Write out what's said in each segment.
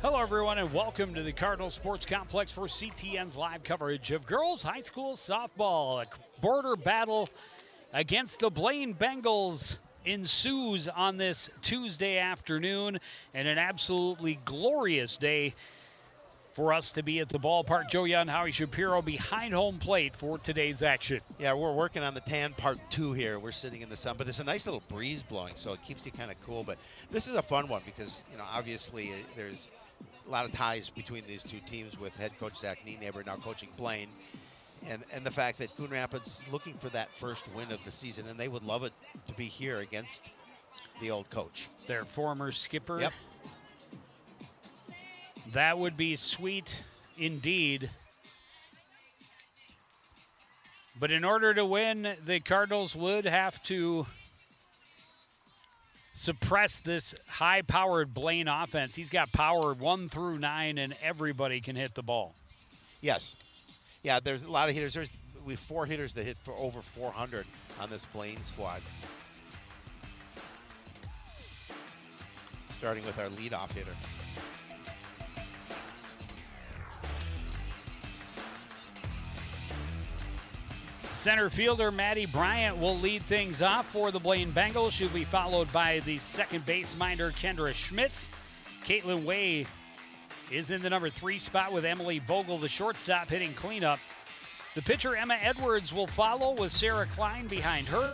Hello, everyone, and welcome to the Cardinal Sports Complex for CTN's live coverage of girls high school softball. A border battle against the Blaine Bengals ensues on this Tuesday afternoon, and an absolutely glorious day for us to be at the ballpark. Joe Young, Howie Shapiro behind home plate for today's action. Yeah, we're working on the tan part 2 here. We're sitting in the sun, but there's a nice little breeze blowing, so it keeps you kind of cool. But this is a fun one because, obviously there's a lot of ties between these two teams with head coach Zach Nienaber now coaching Blaine. And the fact that Coon Rapids looking for that first win of the season, and they would love it to be here against the old coach. Their former skipper. Yep. That would be sweet indeed. But in order to win, the Cardinals would have to suppress this high-powered Blaine offense. He's got power 1 through 9, and everybody can hit the ball. Yes. Yeah, there's a lot of hitters. We have 4 hitters that hit for over 400 on this Blaine squad. Starting with our leadoff hitter. Center fielder Maddie Bryant will lead things off for the Blaine Bengals. She'll be followed by the second base minder Kendra Schmitz. Caitlin Way is in the number 3 spot with Emily Vogel, the shortstop, hitting cleanup. The pitcher Emma Edwards will follow with Sarah Klein behind her.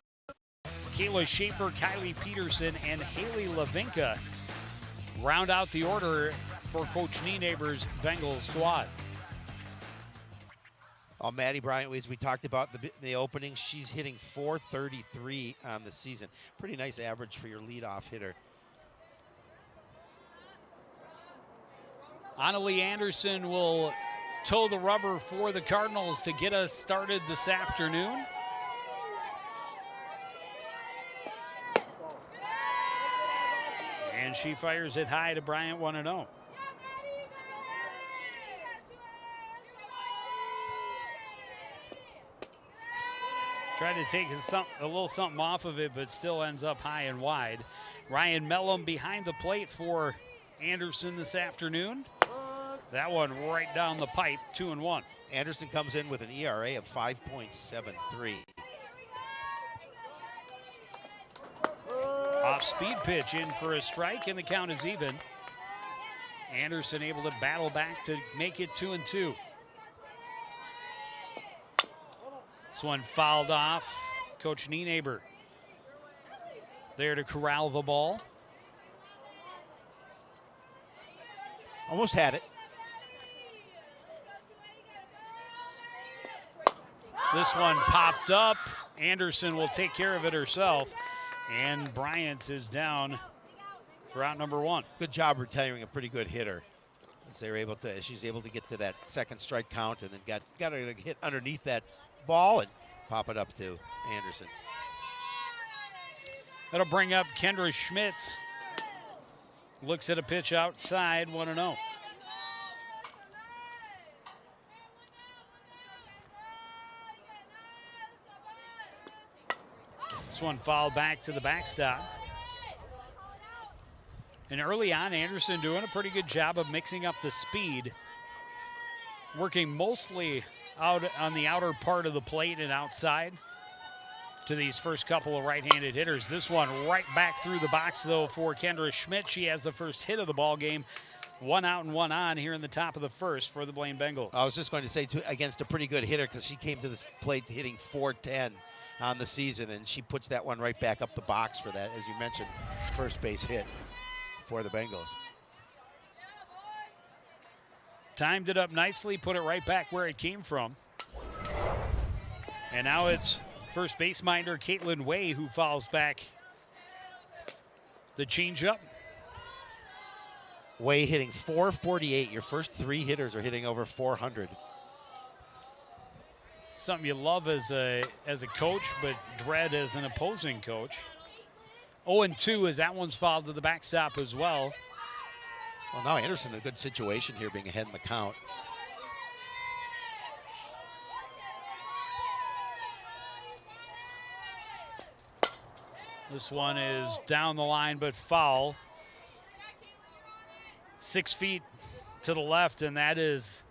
Kayla Schaefer, Kylie Peterson, and Haley Lavinka round out the order for Coach Nienaber's Bengals squad. Maddie Bryant, as we talked about the opening, she's hitting .433 on the season. Pretty nice average for your leadoff hitter. Annalie Anderson will toe the rubber for the Cardinals to get us started this afternoon. And she fires it high to Bryant, 1-0. Tried to take a little something off of it, but still ends up high and wide. Ryan Mellum behind the plate for Anderson this afternoon. That one right down the pipe, 2-1. Anderson comes in with an ERA of 5.73. Off-speed pitch in for a strike, and the count is even. Anderson able to battle back to make it 2-2. This one fouled off. Coach Nienaber there to corral the ball. Almost had it. This one popped up. Anderson will take care of it herself. And Bryant is down for out number 1. Good job retiring a pretty good hitter. She's able to get to that second strike count and then got her to hit underneath that ball and pop it up to Anderson. That'll bring up Kendra Schmitz. Looks at a pitch outside, 1-0. This one fouled back to the backstop. And early on, Anderson doing a pretty good job of mixing up the speed. Working mostly out on the outer part of the plate and outside to these first couple of right-handed hitters. This one right back through the box, though, for Kendra Schmidt. She has the first hit of the ball game. 1 out and 1 on here in the top of the first for the Blaine Bengals. I was just going to say, against a pretty good hitter, because she came to the plate hitting .410 on the season, and she puts that one right back up the box for that, as you mentioned, first base hit for the Bengals. Timed it up nicely, put it right back where it came from. And now it's first base minder Caitlin Way who fouls back the changeup. Way hitting .448. Your first 3 hitters are hitting over 400. Something you love as a coach, but dread as an opposing coach. 0-2 as that one's fouled to the backstop as well. Well, now Anderson in a good situation here, being ahead in the count. This one is down the line, but foul. 6 feet to the left, and that is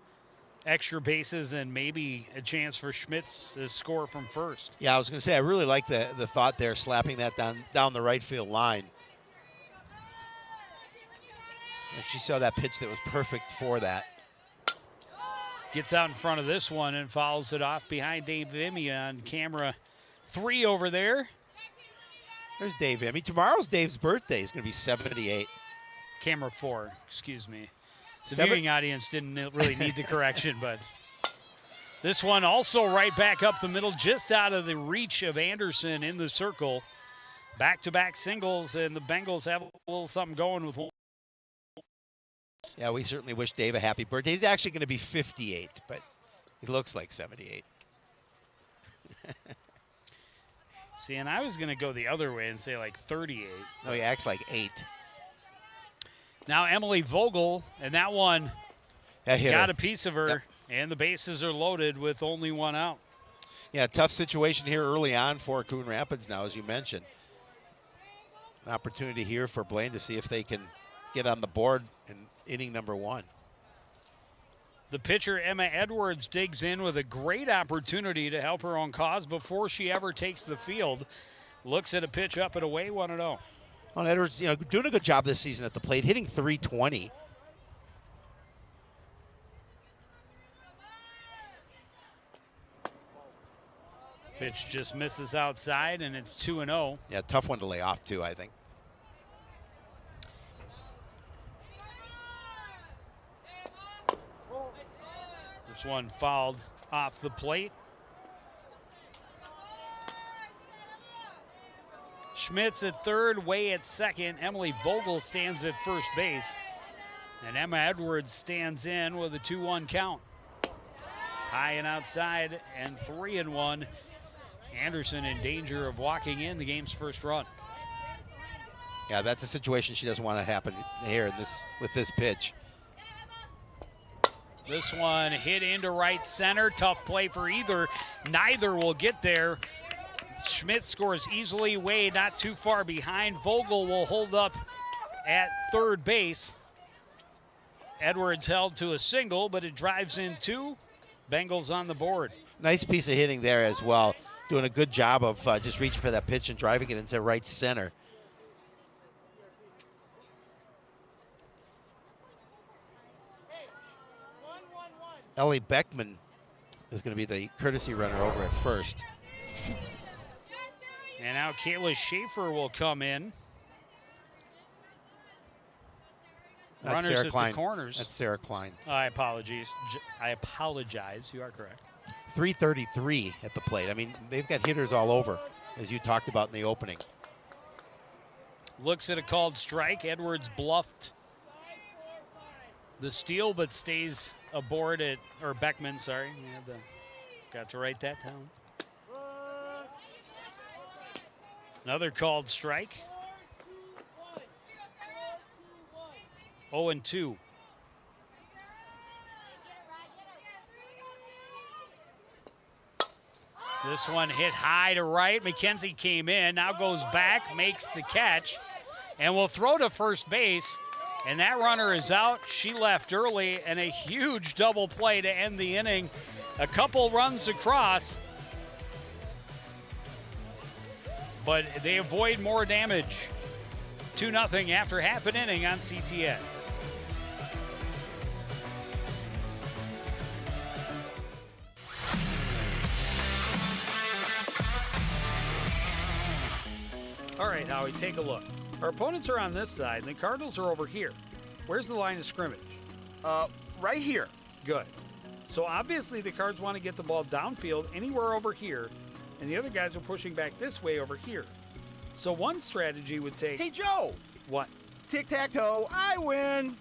extra bases and maybe a chance for Schmitz to score from first. Yeah, I was going to say, I really like the thought there, slapping that down the right field line. And she saw that pitch that was perfect for that. Gets out in front of this one and fouls it off behind Dave Vimy on camera 3 over there. There's Dave Vimy. Tomorrow's Dave's birthday. He's going to be 78. Camera 4, excuse me. The viewing audience didn't really need the correction, but this one also right back up the middle, just out of the reach of Anderson in the circle. Back-to-back singles, and the Bengals have a little something going with one. Yeah, we certainly wish Dave a happy birthday. He's actually going to be 58, but he looks like 78. See, and I was going to go the other way and say like 38. No, he acts like 8. Now Emily Vogel, and that one got a piece of her, and the bases are loaded with only 1 out. Yeah, tough situation here early on for Coon Rapids now, as you mentioned. An opportunity here for Blaine to see if they can get on the board in inning number 1. The pitcher, Emma Edwards, digs in with a great opportunity to help her own cause before she ever takes the field. Looks at a pitch up and away, 1-0. Well, Edwards, doing a good job this season at the plate, hitting .320. Pitch just misses outside, and it's 2-0. Yeah, tough one to lay off, too, I think. This one fouled off the plate. Schmitz at third, Way at second. Emily Vogel stands at first base. And Emma Edwards stands in with a 2-1 count. High and outside, and 3-1. Anderson in danger of walking in the game's first run. Yeah, that's a situation she doesn't want to happen here with this pitch. This one hit into right center. Tough play for either. Neither will get there. Schmidt scores easily. Way not too far behind. Vogel will hold up at third base. Edwards held to a single, but it drives in 2. Bengals on the board. Nice piece of hitting there as well. Doing a good job of just reaching for that pitch and driving it into right center. Ellie Beckman is going to be the courtesy runner over at first. And now Kayla Schaefer will come in. That's Runners Sarah at Klein. the corners. That's Sarah Klein. I apologize. You are correct. 333 at the plate. I mean, they've got hitters all over, as you talked about in the opening. Looks at a called strike. Edwards bluffed the steal, but stays aboard at, or Beckman, sorry. Got to write that down. Another called strike. 0-2. This one hit high to right. McKenzie came in, now goes back, makes the catch, and will throw to first base. And that runner is out. She left early, and a huge double play to end the inning. A couple runs across, but they avoid more damage. 2-0 after half an inning on CTN. All right, Howie, take a look. Our opponents are on this side, and the Cardinals are over here. Where's the line of scrimmage? Right here. Good. So obviously the Cards want to get the ball downfield anywhere over here, and the other guys are pushing back this way over here. So one strategy would take... Hey, Joe! What? Tic-tac-toe, I win!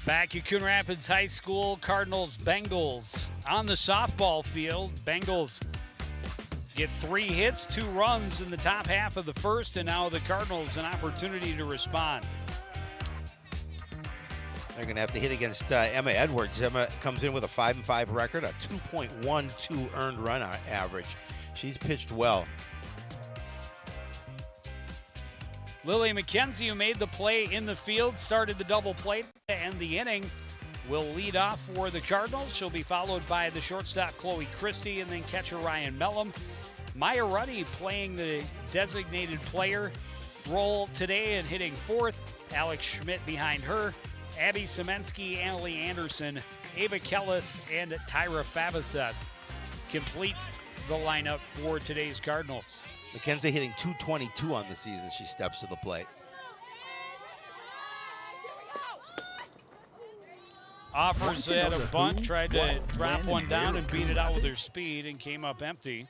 Back at Coon Rapids High School, Cardinals-Bengals on the softball field. Bengals get 3 hits, 2 runs in the top half of the first, and now the Cardinals an opportunity to respond. They're going to have to hit against Emma Edwards. Emma comes in with a 5-5 record, a 2.12 earned run average. She's pitched well. Lily McKenzie, who made the play in the field, started the double play to end the inning, will lead off for the Cardinals. She'll be followed by the shortstop Chloe Christie and then catcher Ryan Mellum. Maya Ruddy playing the designated player role today and hitting 4th. Alex Schmidt behind her. Abby Semensky, Annalie Anderson, Ava Kellis, and Tyra Favaseth complete the lineup for today's Cardinals. McKenzie hitting .222 on the season. She steps to the plate. Offers at a bunt, tried to drop one down and beat it out with her speed and came up empty.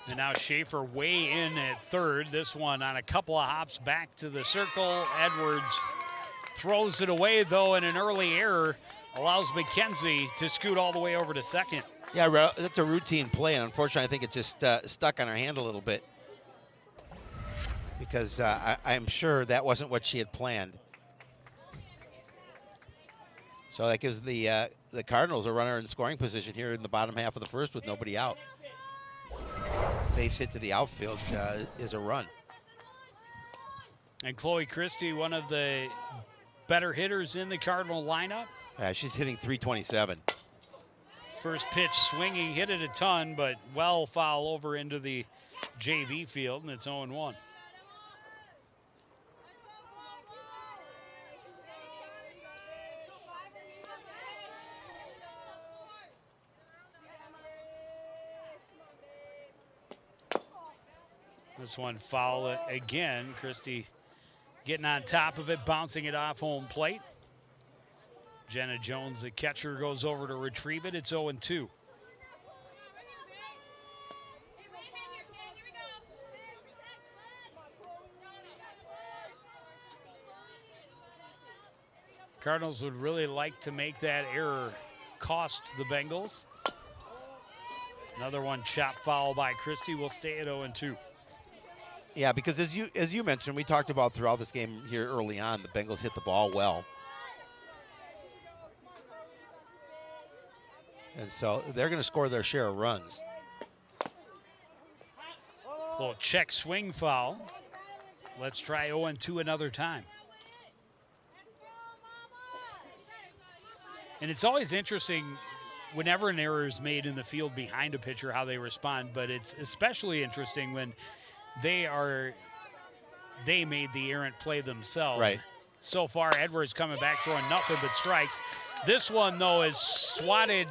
And now Schaefer way in at third. This one on a couple of hops back to the circle. Edwards throws it away, though, and an early error allows McKenzie to scoot all the way over to second. Yeah, that's a routine play, and unfortunately I think it just stuck on her hand a little bit because I'm sure that wasn't what she had planned. So that gives the Cardinals a runner in scoring position here in the bottom half of the first with nobody out. Base hit to the outfield is a run. And Chloe Christie, one of the better hitters in the Cardinal lineup. She's hitting .327. First pitch swinging, hit it a ton, but well foul over into the JV field, and it's 0-1. This one foul again. Christie getting on top of it, bouncing it off home plate. Jenna Jones, the catcher, goes over to retrieve it. It's 0-2. Cardinals would really like to make that error cost the Bengals. Another one chopped foul by Christie. Will stay at 0-2. Yeah, because as you mentioned, we talked about throughout this game here early on, the Bengals hit the ball well. And so they're going to score their share of runs. Little check swing foul. Let's try 0-2 another time. And it's always interesting whenever an error is made in the field behind a pitcher, how they respond. But it's especially interesting when they made the errant play themselves. Right. So far, Edwards coming back throwing nothing but strikes. This one, though, is swatted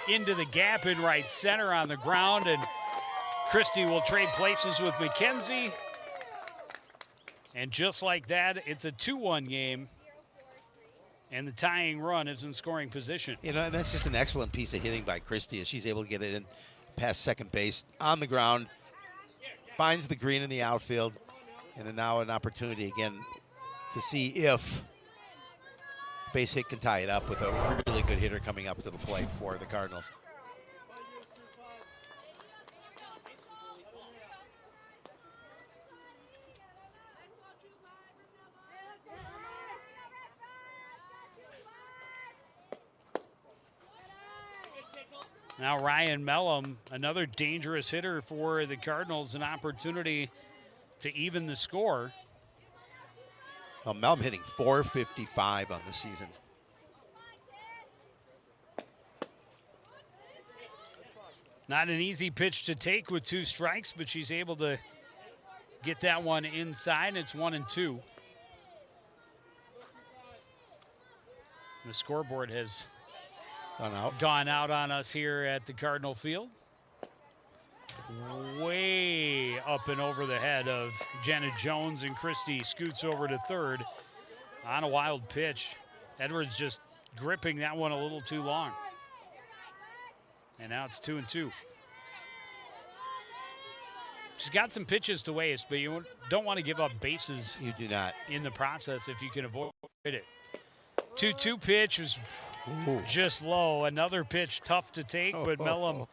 into the gap in right center on the ground, and Christie will trade places with McKenzie. And just like that, it's a 2-1 game, and the tying run is in scoring position. You know, and that's just an excellent piece of hitting by Christie as she's able to get it in past second base on the ground. Finds the green in the outfield, and then now an opportunity again to see if base hit can tie it up with a really good hitter coming up to the plate for the Cardinals. Now Ryan Mellum, another dangerous hitter for the Cardinals, an opportunity to even the score. Well, Mellum hitting .455 on the season. Not an easy pitch to take with 2 strikes, but she's able to get that one inside. It's 1-2. The scoreboard has Gone out. gone out on us here at the Cardinal Field. way up and over the head of Jenna Jones, and Christie scoots over to third on a wild pitch. Edwards just gripping that one a little too long. And now it's 2-2. She's got some pitches to waste, but you don't want to give up bases. You do not. In the process if you can avoid it. 2-2 pitch was just low. Another pitch tough to take, but Mellum,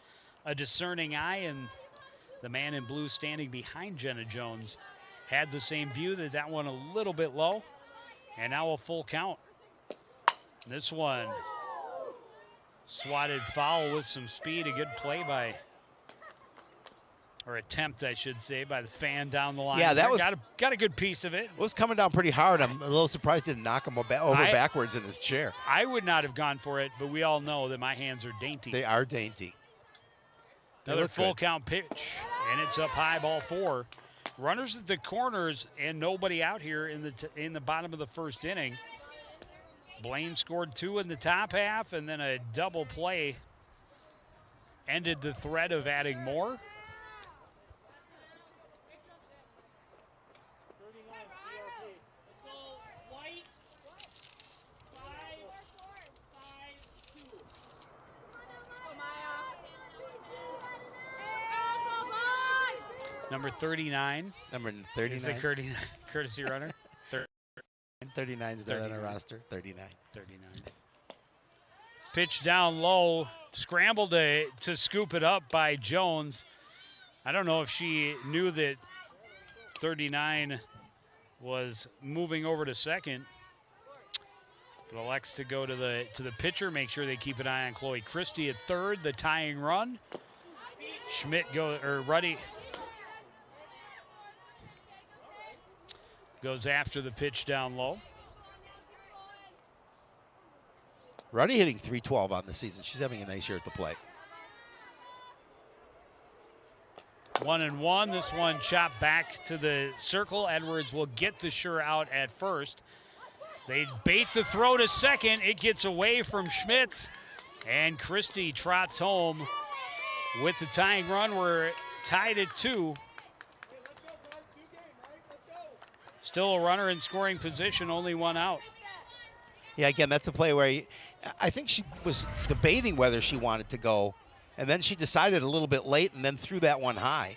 a discerning eye, and the man in blue standing behind Jenna Jones had the same view, that one a little bit low, and now a full count. This one swatted foul with some speed. A good play by, or attempt, I should say, by the fan down the line. Yeah, that was got a good piece of it. It was coming down pretty hard. I'm a little surprised it didn't knock him over backwards in his chair. I would not have gone for it, but we all know that my hands are dainty. They are dainty. Another full count pitch, and it's up high, ball 4. Runners at the corners and nobody out here in the bottom of the first inning. Blaine scored 2 in the top half, and then a double play ended the threat of adding more. Number 39. Number 39. Is the courtesy runner. 39 is there on our roster. 39. 39. Pitch down low. Scrambled to scoop it up by Jones. I don't know if she knew that 39 was moving over to second. But elects to go to the pitcher, make sure they keep an eye on Chloe Christie at third, the tying run. Ruddy goes after the pitch down low. Ruddy hitting .312 on the season. She's having a nice year at the plate. 1-1. This one chopped back to the circle. Edwards will get the sure out at first. They bait the throw to second. It gets away from Schmitz, and Christie trots home with the tying run. We're tied at 2. Still a runner in scoring position, only one out. Yeah, again, that's a play where I think she was debating whether she wanted to go, and then she decided a little bit late and then threw that one high.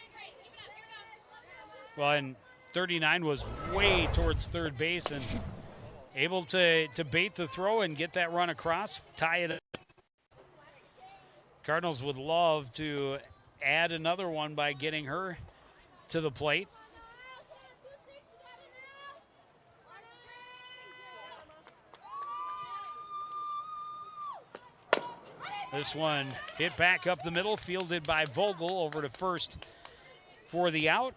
Well, and 39 was way towards third base and able to bait the throw and get that run across, tie it up. Cardinals would love to add another one by getting her to the plate. This one hit back up the middle, fielded by Vogel over to first for the out.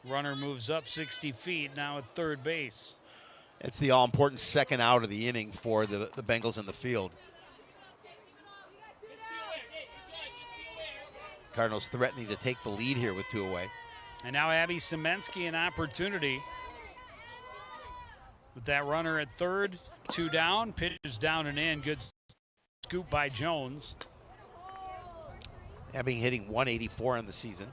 Runner moves up 60 feet, now at third base. It's the all-important second out of the inning for the Bengals in the field. Cardinals threatening to take the lead here with 2 away. And now Abby Semensky an opportunity. With that runner at third, 2 down, pitches down and in, good scoop by Jones. Abby hitting .184 on the season.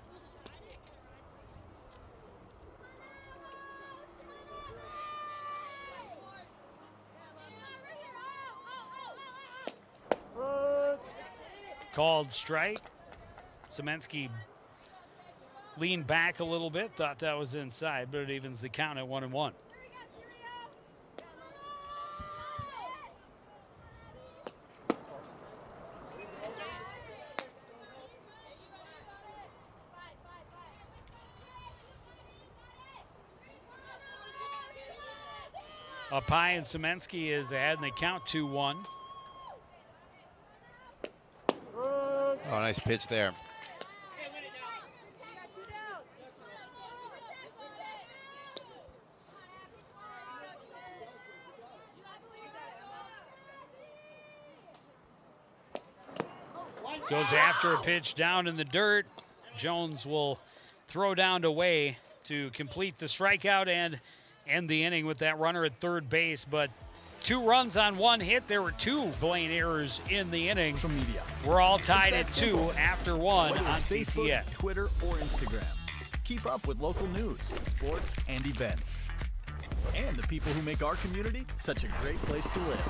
Called strike. Semensky leaned back a little bit, thought that was inside, but it evens the count at 1-1. Up high, and Semensky is ahead, and they count 2-1. Oh, nice pitch there. Goes after a pitch down in the dirt. Jones will throw down to Way to complete the strikeout and end the inning with that runner at third base. But 2 runs on 1 hit. There were 2 Blaine errors in the inning. Social media. We're all tied at 2 after 1 Whether on it's Facebook, CCN. Twitter, or Instagram. Keep up with local news, sports, and events. And the people who make our community such a great place to live.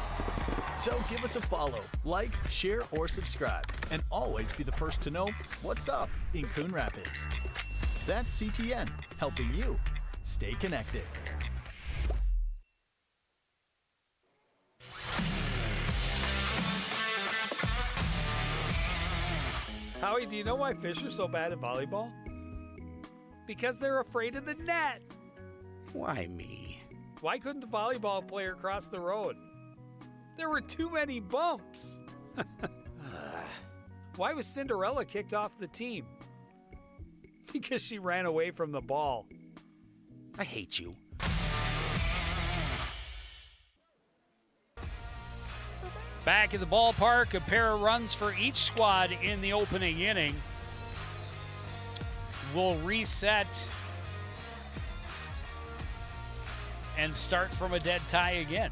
So give us a follow, like, share, or subscribe, and always be the first to know what's up in Coon Rapids. That's CTN, helping you stay connected. Howie, do you know why fish are so bad at volleyball? Because they're afraid of the net. Why me? Why couldn't the volleyball player cross the road? There were too many bumps. Why was Cinderella kicked off the team? Because she ran away from the ball. I hate you. Back at the ballpark, a pair of runs for each squad in the opening inning. We'll reset and start from a dead tie again.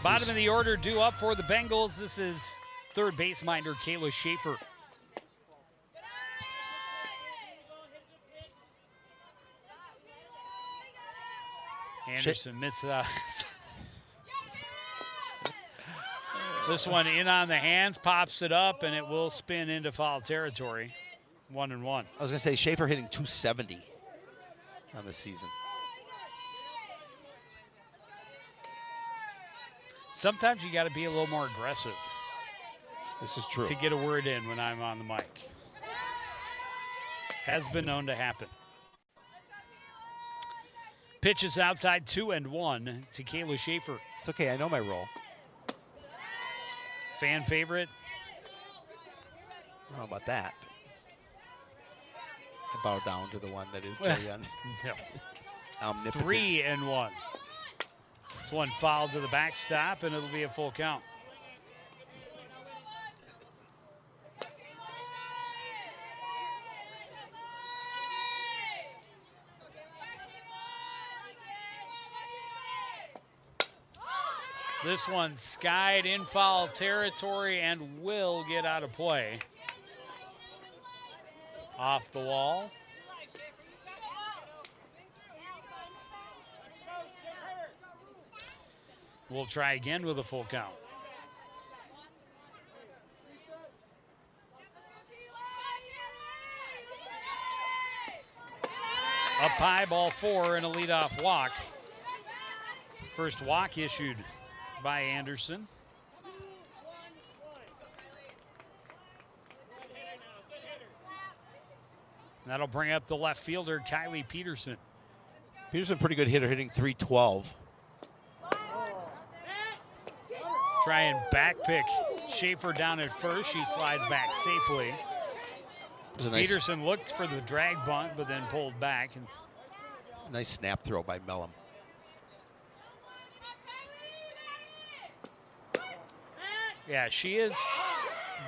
Bottom of the order due up for the Bengals. This is third base minder Kayla Schaefer. Anderson misses this one in on the hands, pops it up, and it will spin into foul territory. 1-1. I was going to say Schaefer hitting 270 on the season. Sometimes you got to be a little more aggressive. This is true. To get a word in when I'm on the mic. Has been known to happen. Pitches outside 2-1 to Kayla Schaefer. It's okay, I know my role. Fan favorite? I don't know about that. I bow down to the one that is Jay Young. No. Omnipotent. 3-1. This one fouled to the backstop, and it'll be a full count. This one skied in foul territory and will get out of play. Off the wall. We'll try again with a full count. Up high, ball 4, and a leadoff walk. First walk issued by Anderson. That'll bring up the left fielder, Kylie Peterson. Peterson, pretty good hitter, hitting 312. Try and back pick Schaefer down at first. She slides back safely. Peterson looked for the drag bunt, but then pulled back. And nice snap throw by Mellum. yeah, she is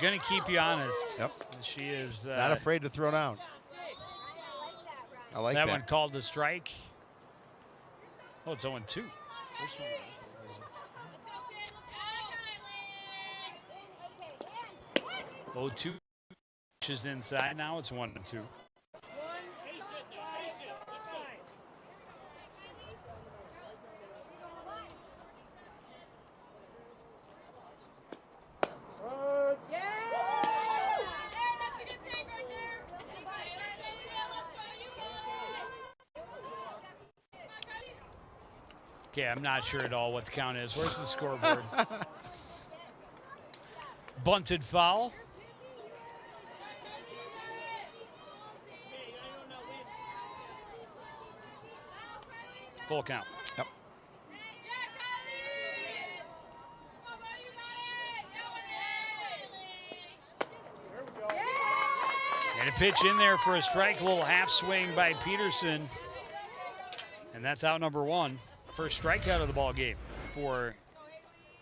going to keep you honest. Yep. She is not afraid to throw down. I like that. That one called the strike. Oh, it's 0-2. 0-2 is inside. Now it's 1-2. Okay, I'm not sure at all what the count is. Where's the scoreboard? Bunted foul. Full count. Yep. And a pitch in there for a strike, a little half swing by Peterson. And that's out number 1. First strikeout of the ball game for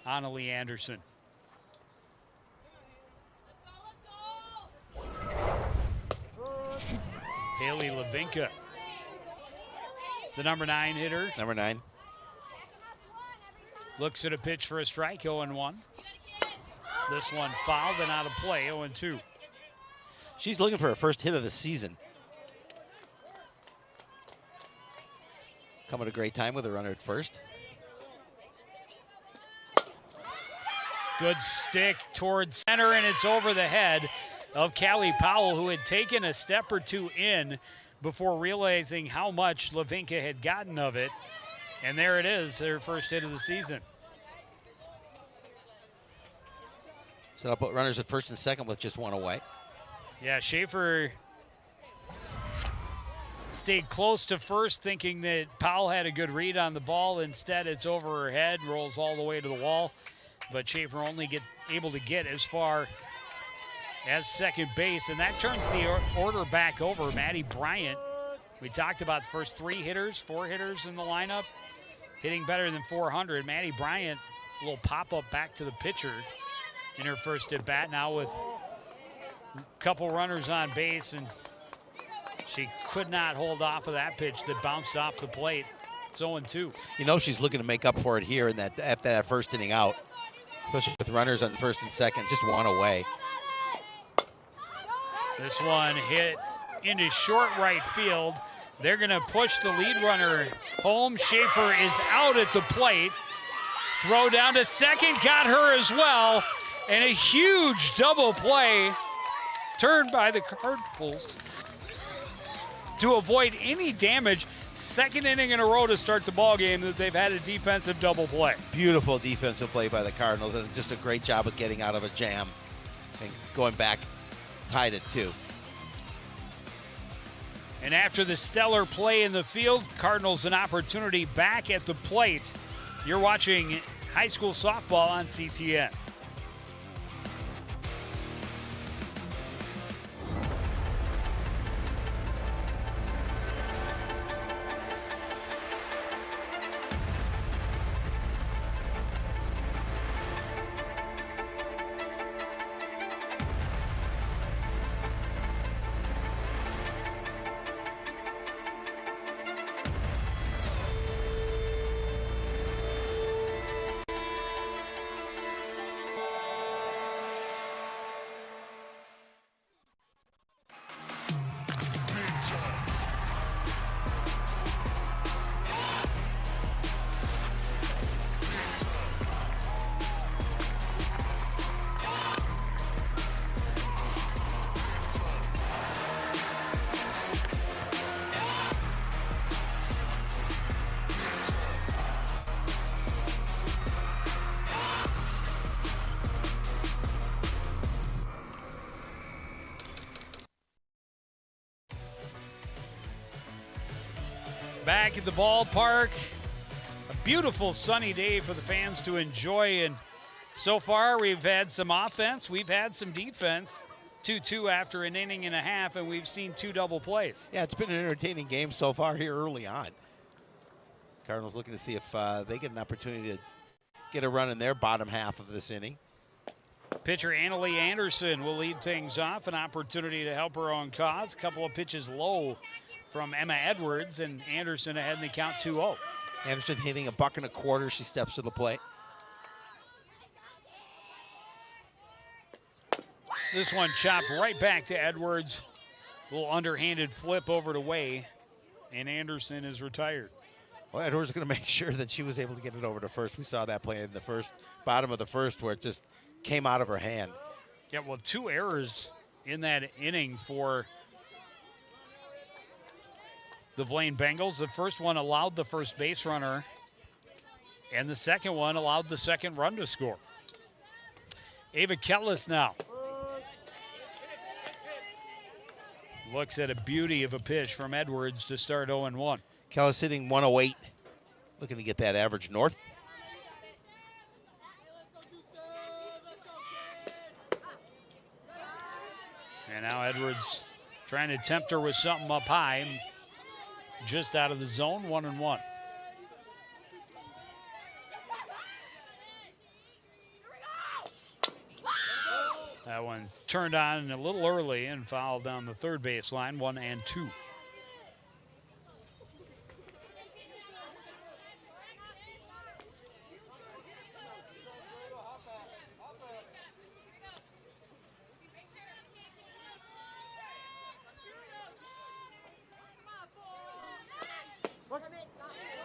Annalie Anderson. Haley Lavinka the number 9 hitter. Number 9. Looks at a pitch for a strike, 0-1. This one fouled and out of play, 0-2. She's looking for her first hit of the season. Coming at a great time with a runner at first. Good stick towards center, and it's over the head of Callie Powell, who had taken a step or two in before realizing how much Levinka had gotten of it. And there it is, their first hit of the season. So I'll put runners at first and second with just one away. Yeah, Schaefer stayed close to first, thinking that Powell had a good read on the ball. Instead, it's over her head, rolls all the way to the wall. But Schaefer only able to get as far as second base, and that turns the order back over. Maddie Bryant, we talked about the first 4 hitters in the lineup, hitting better than 400. Maddie Bryant, a little pop-up back to the pitcher in her first at-bat, now with a couple runners on base, and she could not hold off of that pitch that bounced off the plate. It's 0-2. You know she's looking to make up for it here in that after that first inning out, especially with runners on first and second, just one away. This one hit into short right field. They're going to push the lead runner home. Schaefer is out at the plate. Throw down to second, got her as well. And a huge double play turned by the Cardinals to avoid any damage. Second inning in a row to start the ball game that they've had a defensive double play. Beautiful defensive play by the Cardinals, and just a great job of getting out of a jam and going back, tied at 2. And after the stellar play in the field, Cardinals an opportunity back at the plate. You're watching high school softball on CTN. Back at the ballpark, a beautiful sunny day for the fans to enjoy, and so far we've had some offense, we've had some defense. 2-2 after an inning and a half, and we've seen 2 double plays. Yeah, it's been an entertaining game so far here early on. Cardinals looking to see if they get an opportunity to get a run in their bottom half of this inning. Pitcher Annalie Anderson will lead things off, an opportunity to help her own cause. A couple of pitches low from Emma Edwards, and Anderson ahead in the count 2-0. Anderson hitting $1.25. She steps to the plate. This one chopped right back to Edwards. A little underhanded flip over to Way, and Anderson is retired. Well, Edwards is going to make sure that she was able to get it over to first. We saw that play in the bottom of the first, where it just came out of her hand. Yeah, well, 2 errors in that inning for the Blaine Bengals. The first one allowed the first base runner, and the second one allowed the second run to score. Ava Kellis now looks at a beauty of a pitch from Edwards to start 0-1. Kellis hitting 108, looking to get that average north. And now Edwards trying to tempt her with something up high. Just out of the zone, 1-1. That one turned on a little early and fouled down the third baseline, 1-2.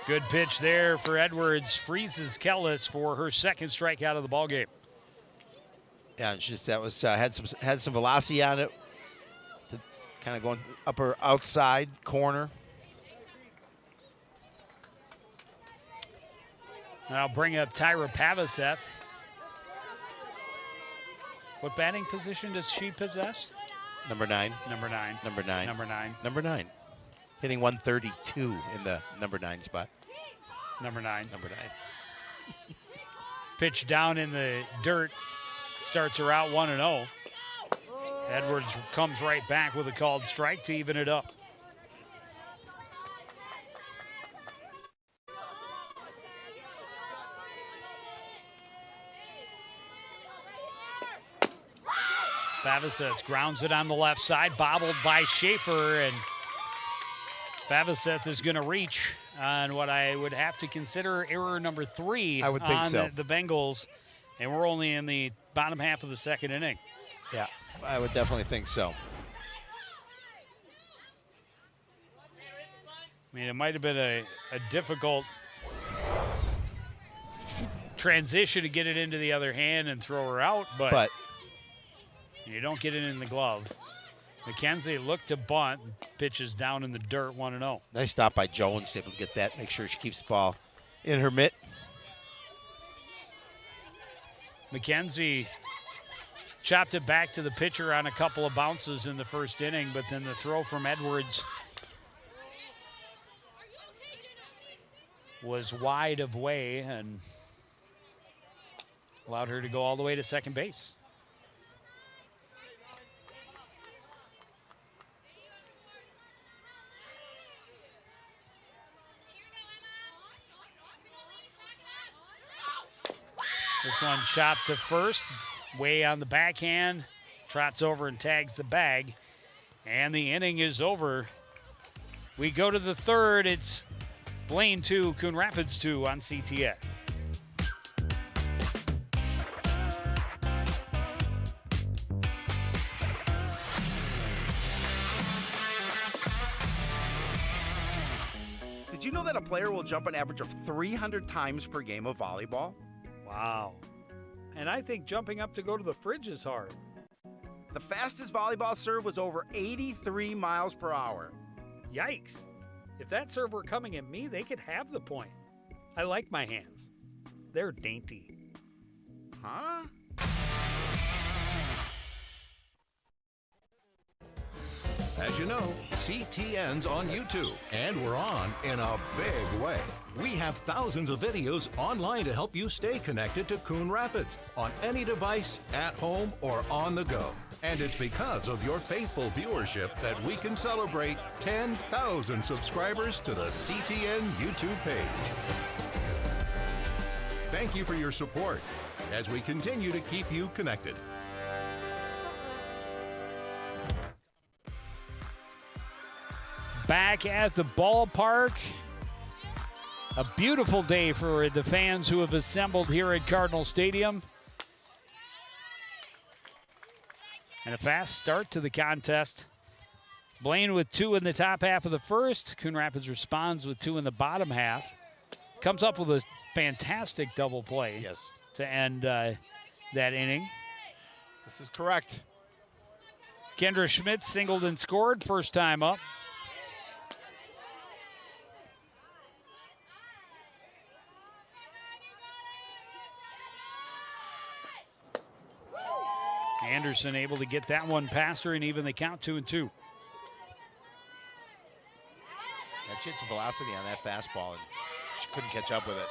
Good pitch there for Edwards. Freezes Kellis for her second strikeout of the ballgame. Yeah, it's just that was had some velocity on it, to kind of going upper outside corner. And I'll bring up Tyra Pavaseth. What batting position does she possess? Number 9. Number 9. Number 9. Number 9. Number 9. Hitting 132 in the number 9 spot. Number 9. Number 9. Pitch down in the dirt. Starts her out 1-0. Edwards comes right back with a called strike to even it up. Favaseth grounds it on the left side, bobbled by Schaefer, and Favaseth is going to reach on what I would have to consider error number 3 I would think on so. the Bengals, and we're only in the bottom half of the second inning. Yeah, I would definitely think so. I mean, it might have been a difficult transition to get it into the other hand and throw her out, but you don't get it in the glove. McKenzie looked to bunt, pitches down in the dirt, 1-0. Nice stop by Jones, able to get that, make sure she keeps the ball in her mitt. McKenzie chopped it back to the pitcher on a couple of bounces in the first inning, but then the throw from Edwards was wide of way and allowed her to go all the way to second base. This one chopped to first, way on the backhand, trots over and tags the bag, and the inning is over. We go to the third. It's Blaine 2, Coon Rapids 2 on CTN. Did you know that a player will jump an average of 300 times per game of volleyball? Wow. And I think jumping up to go to the fridge is hard. The fastest volleyball serve was over 83 miles per hour. Yikes. If that serve were coming at me, they could have the point. I like my hands. They're dainty. Huh? As you know, CTN's on YouTube, and we're on in a big way. We have thousands of videos online to help you stay connected to Coon Rapids on any device, at home, or on the go. And it's because of your faithful viewership that we can celebrate 10,000 subscribers to the CTN YouTube page. Thank you for your support as we continue to keep you connected. Back at the ballpark. A beautiful day for the fans who have assembled here at Cardinal Stadium. And a fast start to the contest. Blaine with 2 in the top half of the first. Coon Rapids responds with 2 in the bottom half. Comes up with a fantastic double play. Yes. To end that inning. This is correct. Kendra Schmitz singled and scored first time up. Anderson able to get that one past her and even the count 2-2. She had some velocity on that fastball, and she couldn't catch up with it.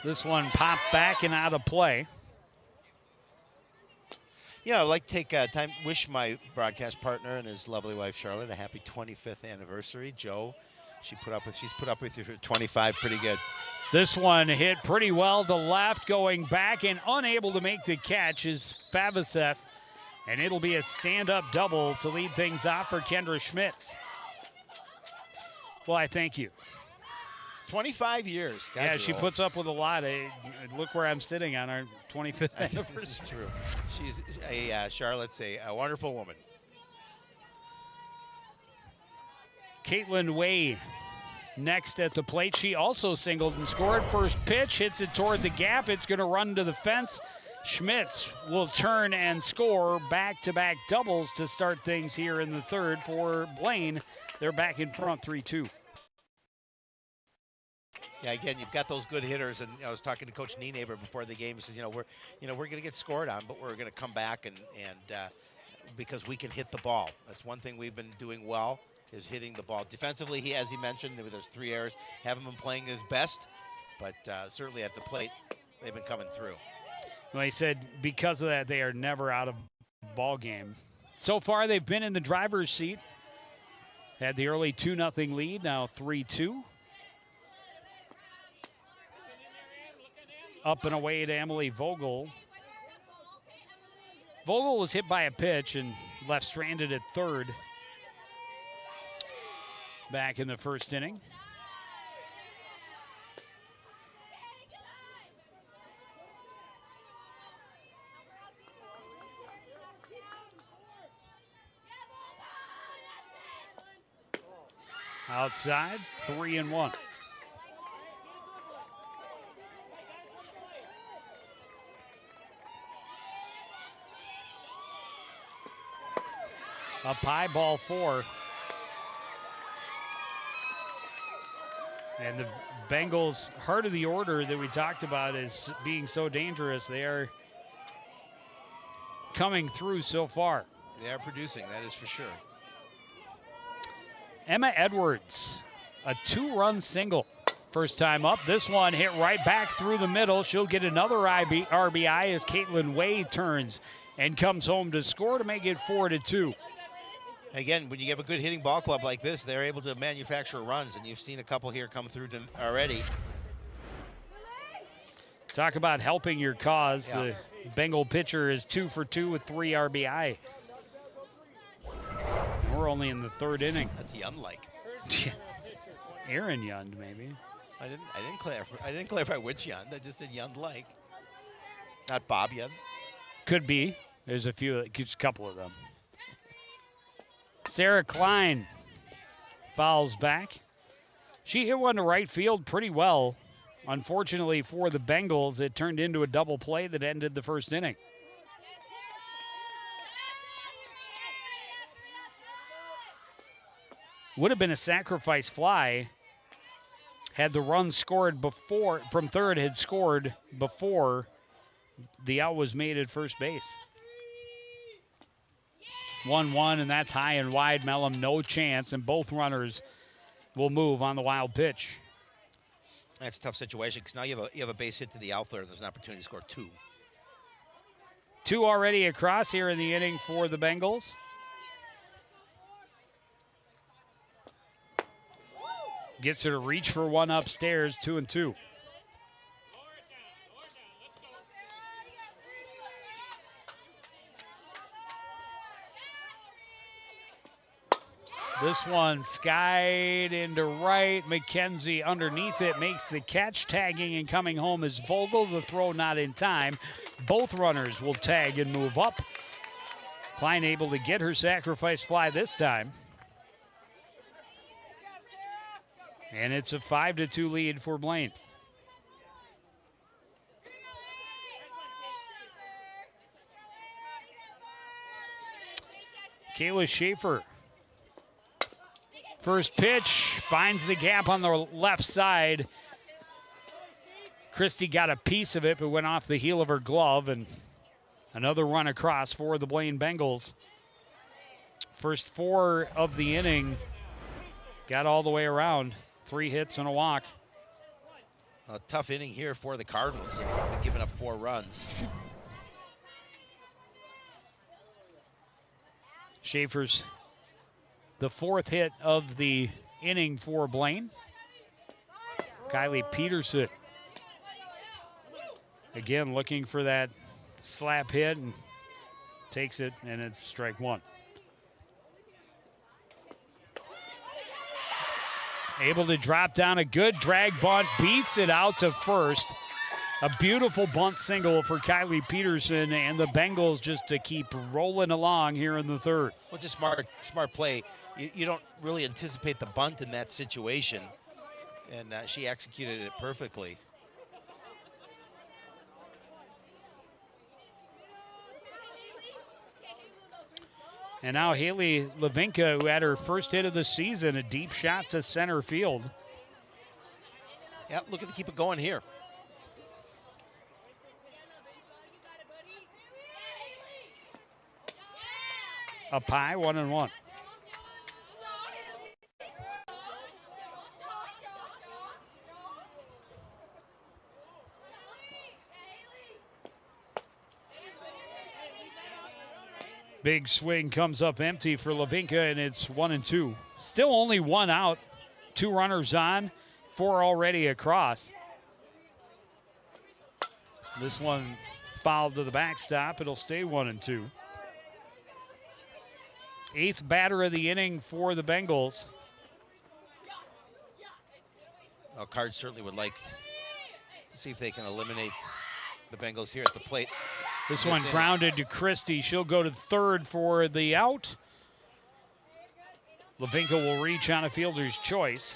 This one popped back and out of play. Yeah, I'd like to take time, wish my broadcast partner and his lovely wife Charlotte a happy 25th anniversary. Joe, she's put up with you for 25, pretty good. This one hit pretty well to left, going back and unable to make the catch is Favaseth, and it'll be a stand-up double to lead things off for Kendra Schmitz. Well, I thank you. 25 years. God, yeah, she old. puts up with a lot. Look where I'm sitting on our 25th anniversary. This is true. She's Charlotte's a wonderful woman. Caitlin Way next at the plate. She also singled and scored. First pitch, hits it toward the gap. It's going to run to the fence. Schmitz will turn and score back-to-back doubles to start things here in the third for Blaine. They're back in front 3-2. Yeah, again, you've got those good hitters, and I was talking to Coach Nienaber before the game. He says, we're going to get scored on, but we're going to come back and because we can hit the ball. That's one thing we've been doing well, is hitting the ball. Defensively, as he mentioned, there's 3 errors. Haven't been playing his best, but certainly at the plate, they've been coming through. Well, he said because of that, they are never out of ball game. So far, they've been in the driver's seat. Had the early 2-0 lead, now 3-2. Up and away to Emily Vogel. Vogel was hit by a pitch and left stranded at third back in the first inning. Outside, 3-1. Up high, ball 4. And the Bengals' heart of the order that we talked about is being so dangerous. They are coming through so far. They are producing, that is for sure. Emma Edwards, a 2-run single. First time up. This one hit right back through the middle. She'll get another RBI as Caitlin Way turns and comes home to score to make it 4-2. Again, when you have a good hitting ball club like this, they're able to manufacture runs, and you've seen a couple here come through already. Talk about helping your cause. Yeah. The Bengal pitcher is 2 for 2 with 3 RBI. We're only in the third inning. That's Young-like. Aaron Yund, maybe. I didn't clarify which Yund. I just said Young-like. Not Bob Yund. Could be. There's a couple of them. Sarah Klein fouls back. She hit one to right field pretty well. Unfortunately for the Bengals, it turned into a double play that ended the first inning. Would have been a sacrifice fly had the run scored before, from third had scored before the out was made at first base. 1-1, and that's high and wide. Mellum, no chance, and both runners will move on the wild pitch. That's a tough situation because now you have a base hit to the outfielder. There's an opportunity to score 2. 2 already across here in the inning for the Bengals. Gets her to reach for one upstairs, 2-2. This one skied into right. McKenzie underneath it makes the catch. Tagging and coming home is Vogel. The throw not in time. Both runners will tag and move up. Klein able to get her sacrifice fly this time. And it's a 5-2 lead for Blaine. Kayla Schaefer. First pitch finds the gap on the left side. Christie got a piece of it, but went off the heel of her glove, and another run across for the Blaine Bengals. First 4 of the inning got all the way around. 3 hits and a walk. A tough inning here for the Cardinals. They've given up 4 runs. Schaefer's the 4th hit of the inning for Blaine. Kylie Peterson again looking for that slap hit and takes it, and it's strike 1. Able to drop down a good drag bunt, beats it out to first. A beautiful bunt single for Kylie Peterson, and the Bengals just to keep rolling along here in the third. Well, just smart play. You don't really anticipate the bunt in that situation, and she executed it perfectly. And now Haley Levinka, who had her first hit of the season, a deep shot to center field. Yeah, looking to keep it going here. Up high, 1-1. Big swing comes up empty for Levinka, and it's 1-2. Still only one out, 2 runners on, 4 already across. This one fouled to the backstop. It'll stay 1-2. 8th batter of the inning for the Bengals. Well, Cards certainly would like to see if they can eliminate the Bengals here at the plate. This one grounded to Christie. She'll go to third for the out. Levinka will reach on a fielder's choice.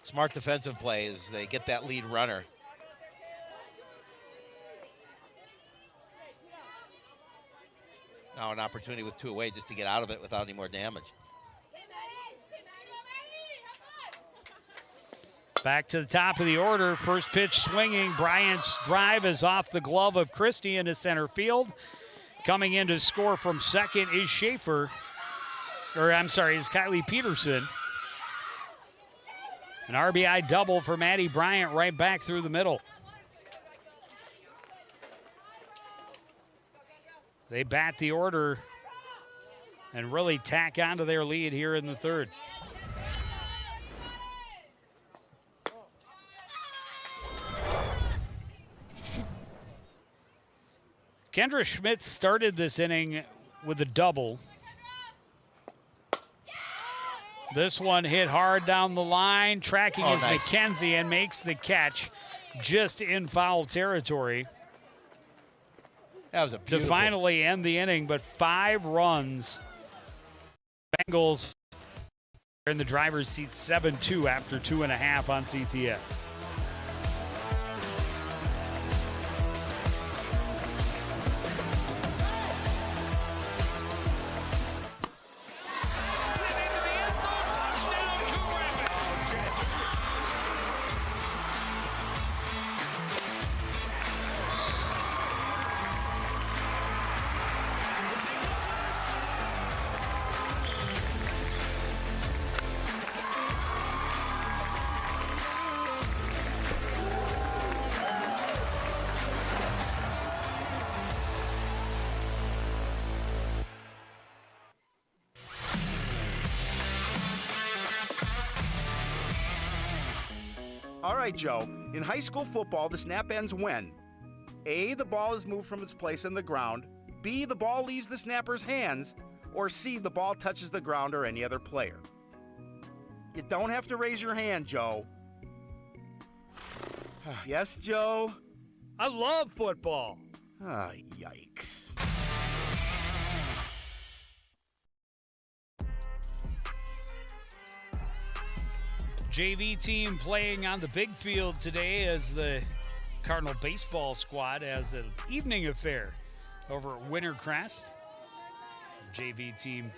Smart defensive play as they get that lead runner. Now an opportunity with 2 away just to get out of it without any more damage. Back to the top of the order. First pitch swinging. Bryant's drive is off the glove of Christie into center field. Coming in to score from second is Schaefer. Or I'm sorry, is Kylie Peterson. An RBI double for Maddie Bryant right back through the middle. They bat the order and really tack onto their lead here in the third. Kendra Schmitz started this inning with a double. This one hit hard down the line. Tracking is nice. McKenzie and makes the catch just in foul territory. That was a beautiful. To finally end the inning, but 5 runs. Bengals are in the driver's seat 7-2 after 2.5 on CTF. All right, Joe. In high school football, the snap ends when A, the ball is moved from its place on the ground, B, the ball leaves the snapper's hands, or C, the ball touches the ground or any other player. You don't have to raise your hand, Joe. Yes, Joe? I love football. Ah, yikes. JV team playing on the big field today as the Cardinal baseball squad has an evening affair over at Wintercrest. JV team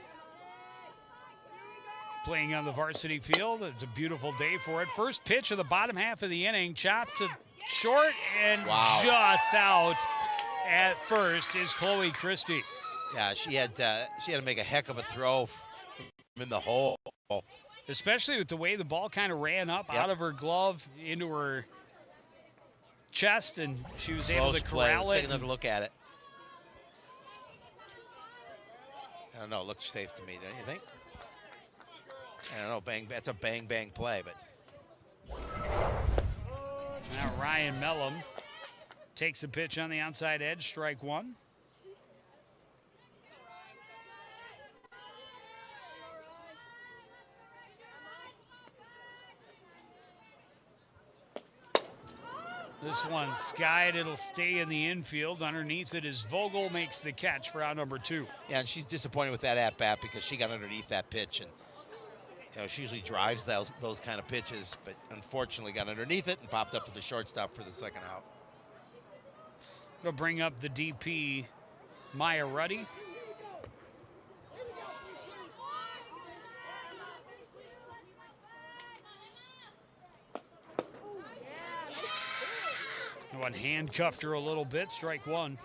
playing on the varsity field. It's a beautiful day for it. First pitch of the bottom half of the inning, chopped to short and just out at first is Chloe Christie. Yeah, she had to make a heck of a throw from in the hole. Especially with the way the ball kind of ran up out of her glove into her chest, and she was able to corral it. Take another look at it. I don't know. It looks safe to me, don't you think? I don't know. That's a bang play, but. Now Ryan Mellum takes a pitch on the outside edge, strike one. This one skied. It'll stay in the infield. Underneath it is Vogel, makes the catch for out number 2. Yeah, and she's disappointed with that at-bat because she got underneath that pitch. And she usually drives those kind of pitches, but unfortunately got underneath it and popped up to the shortstop for the second out. It'll bring up the DP, Maya Ruddy. One handcuffed her a little bit, strike 1.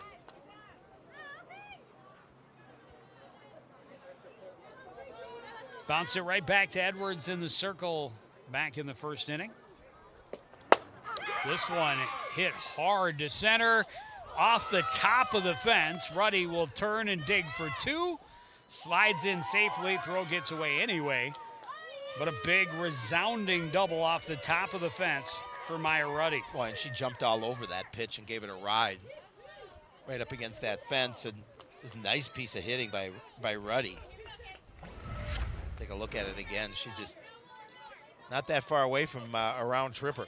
Bounced it right back to Edwards in the circle back in the first inning. This one hit hard to center, off the top of the fence. Ruddy will turn and dig for 2. Slides in safely, throw gets away anyway. But a big resounding double off the top of the fence for Maya Ruddy. Well, and she jumped all over that pitch and gave it a ride right up against that fence. And this nice piece of hitting by Ruddy. Take a look at it again. She just not that far away from a round tripper.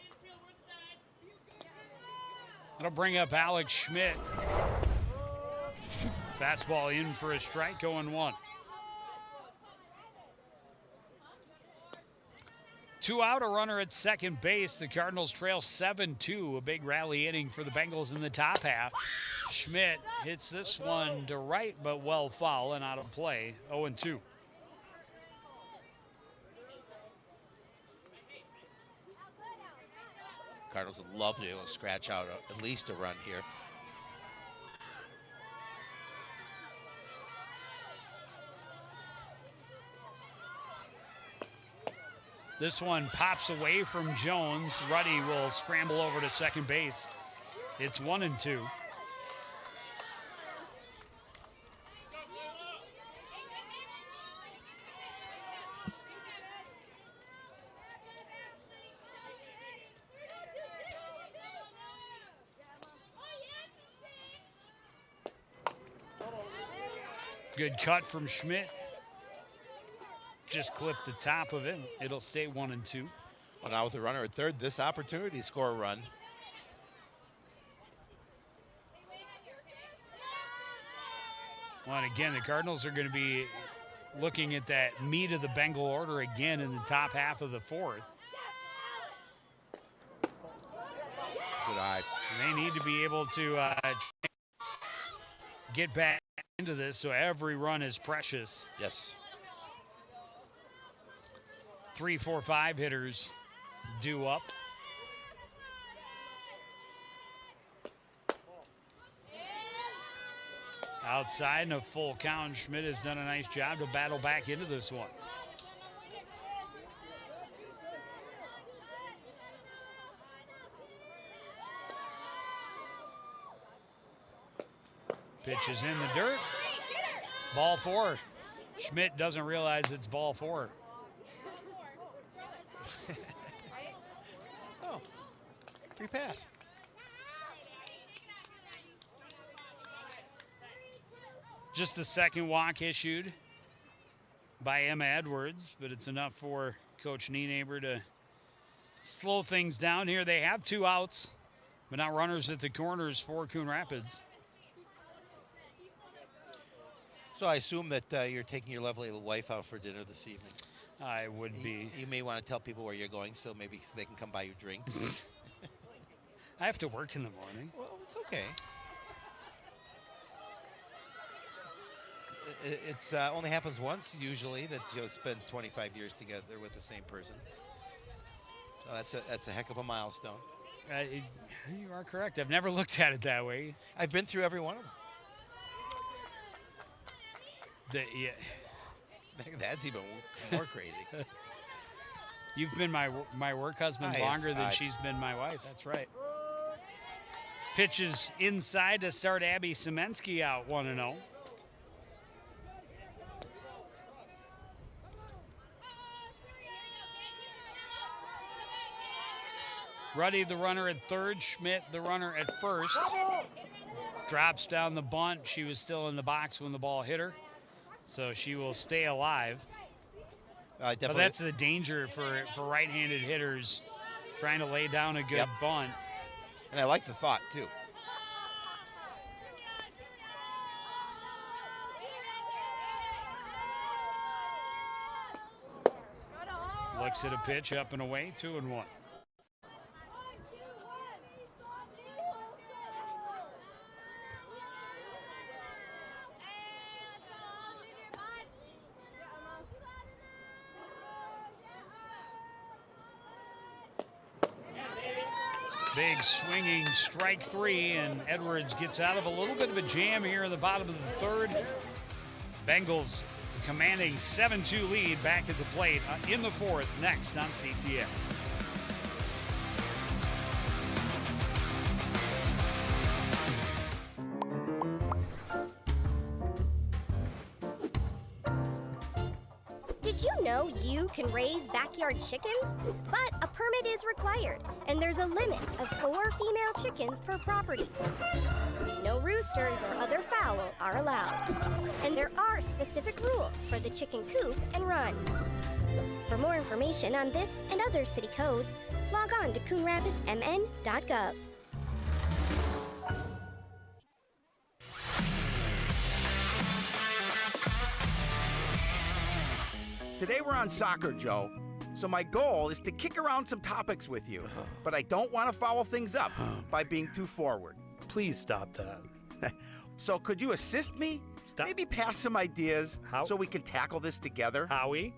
That'll bring up Alex Schmidt. Fastball in for a strike, 0-1. 2 out, a runner at second base. The Cardinals trail 7-2. A big rally inning for the Bengals in the top half. Schmidt hits this one to right, but well foul and out of play. 0-2. Cardinals would love to be able to scratch out at least a run here. This one pops away from Jones. Ruddy will scramble over to second base. It's 1-2. Good cut from Schmidt. Just clipped the top of it. It'll stay 1-2. Well, now with the runner at third, this opportunity to score a run. Well, and again, the Cardinals are going to be looking at that meat of the Bengal order again in the top half of the 4th. Good eye. And they need to be able to get back into this, so every run is precious. Yes. 3, 4, 5 hitters due up. Outside and a full count. Schmidt has done a nice job to battle back into this one. Pitch is in the dirt. Ball 4. Schmidt doesn't realize it's ball 4. Oh, free pass. Just the second walk issued by Emma Edwards, but it's enough for Coach Nienaber to slow things down here. They have 2 outs, but not runners at the corners for Coon Rapids. So I assume that you're taking your lovely wife out for dinner this evening. I would be. You may want to tell people where you're going so maybe they can come buy you drinks. I have to work in the morning. Well, it's okay. It's only happens once usually that you'll spend 25 years together with the same person. So that's a heck of a milestone. You are correct. I've never looked at it that way. I've been through every one of them. Yeah. That's even more crazy. You've been my work husband longer than she's been my wife. That's right. Pitches inside to start Abby Semensky out 1-0. Ruddy, the runner at third. Schmidt, the runner at first. Drops down the bunt. She was still in the box when the ball hit her, so she will stay alive. But that's the danger for right-handed hitters trying to lay down a good bunt. And I like the thought, too. Looks at a pitch up and away, 2-1. Big swinging strike 3, and Edwards gets out of a little bit of a jam here in the bottom of the third. Bengals commanding 7-2 lead back at the plate in the fourth, next on CTN. Did you know you can raise backyard chickens? But a permit is required, and there's a limit of 4 female chickens per property. No roosters or other fowl are allowed. And there are specific rules for the chicken coop and run. For more information on this and other city codes, log on to coonrapidsmn.gov. Today we're on soccer, Joe. So my goal is to kick around some topics with you, but I don't want to foul things up by being too forward. Please stop that. So could you assist me? Stop. Maybe pass some ideas How? so we can tackle this together? Howie?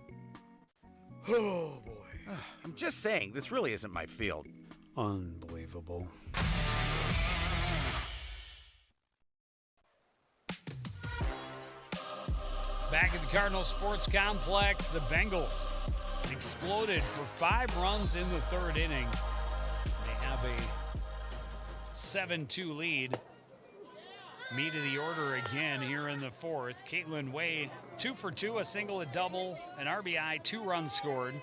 Oh, boy. I'm just saying, this really isn't my field. Unbelievable. Back at the Cardinal Sports Complex, the Bengals exploded for 5 runs in the third inning. They have a 7-2 lead. Meat of the order again here in the fourth. Caitlin Way, 2 for 2, a single, a double, an RBI, 2 runs scored.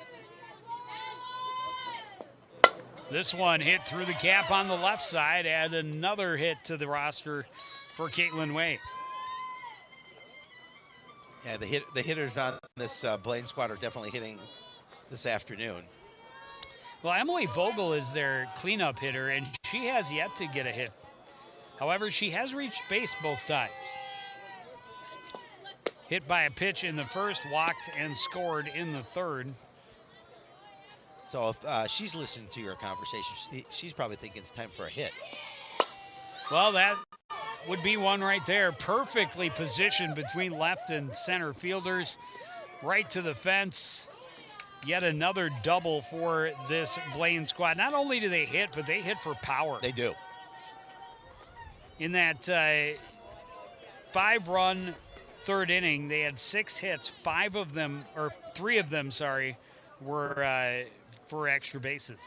This one hit through the cap on the left side, add another hit to the roster for Caitlin Way. Yeah, the hitters on this Blaine squad are definitely hitting this afternoon. Well, Emily Vogel is their cleanup hitter, and she has yet to get a hit. However, she has reached base both times. Hit by a pitch in the first, walked and scored in the third. So if she's listening to your conversation, she's probably thinking it's time for a hit. Well, that would be one right there. Perfectly positioned between left and center fielders. Right to the fence. Yet another double for this Blaine squad. Not only do they hit, but they hit for power. They do. In that 5-run third inning, they had 6 hits. 3 of them, were for extra bases.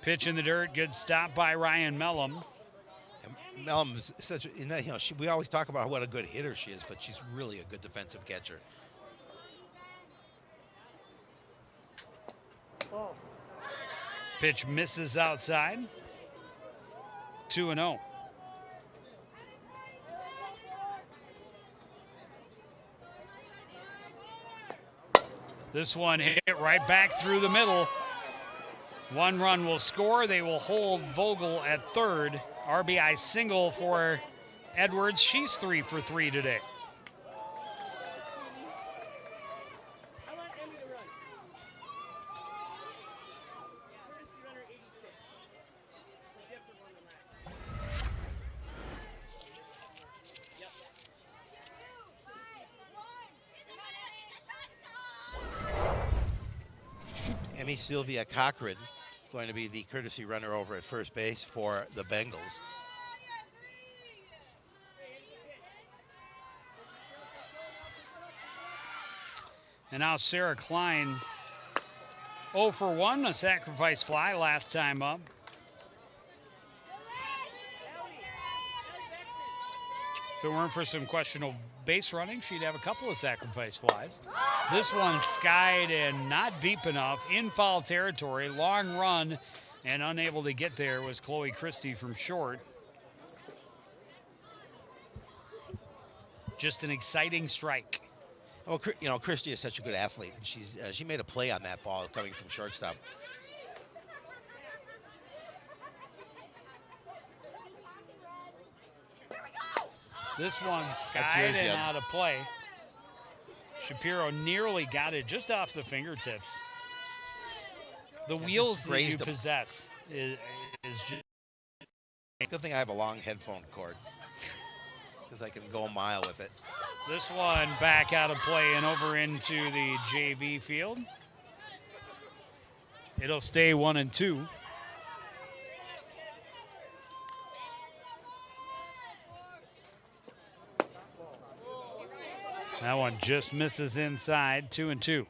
Pitch in the dirt, good stop by Ryan Mellum. And Mellum is such a, we always talk about what a good hitter she is, but she's really a good defensive catcher. Pitch misses outside. 2-0. This one hit right back through the middle. 1 run will score. They will hold Vogel at third. RBI single for Edwards. She's 3 for 3 today. Emmy Sylvia Cochran going to be the courtesy runner over at first base for the Bengals. And now Sarah Klein, 0 for 1, a sacrifice fly last time up. If it weren't for some questionable base running, she'd have a couple of sacrifice flies. This one skied and not deep enough, in foul territory, long run, and unable to get there was Chloe Christie from short. Just an exciting strike. Well, you know, Christie is such a good athlete. She made a play on that ball coming from shortstop. This one skied and out of play. Shapiro nearly got it just off the fingertips. The wheels that you possess is just... Good thing I have a long headphone cord because I can go a mile with it. This one back out of play and over into the JV field. It'll stay 1-2. That one just misses inside, 2-2.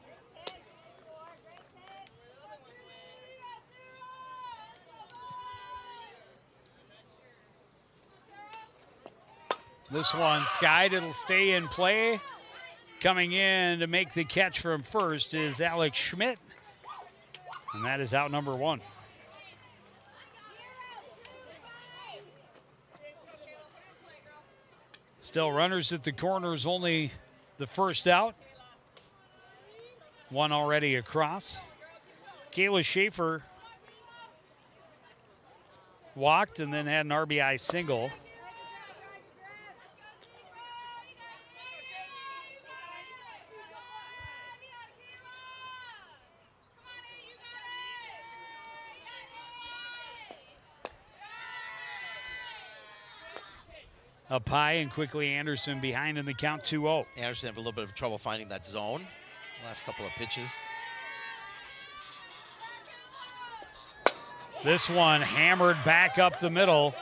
This one skied, it'll stay in play. Coming in to make the catch from first is Alex Schmidt. And that is out number 1. Still runners at the corners, only the first out. One already across. Kayla Schaefer walked and then had an RBI single. Up high and quickly Anderson behind in the count 2-0. Anderson have a little bit of trouble finding that zone last couple of pitches. This one hammered back up the middle.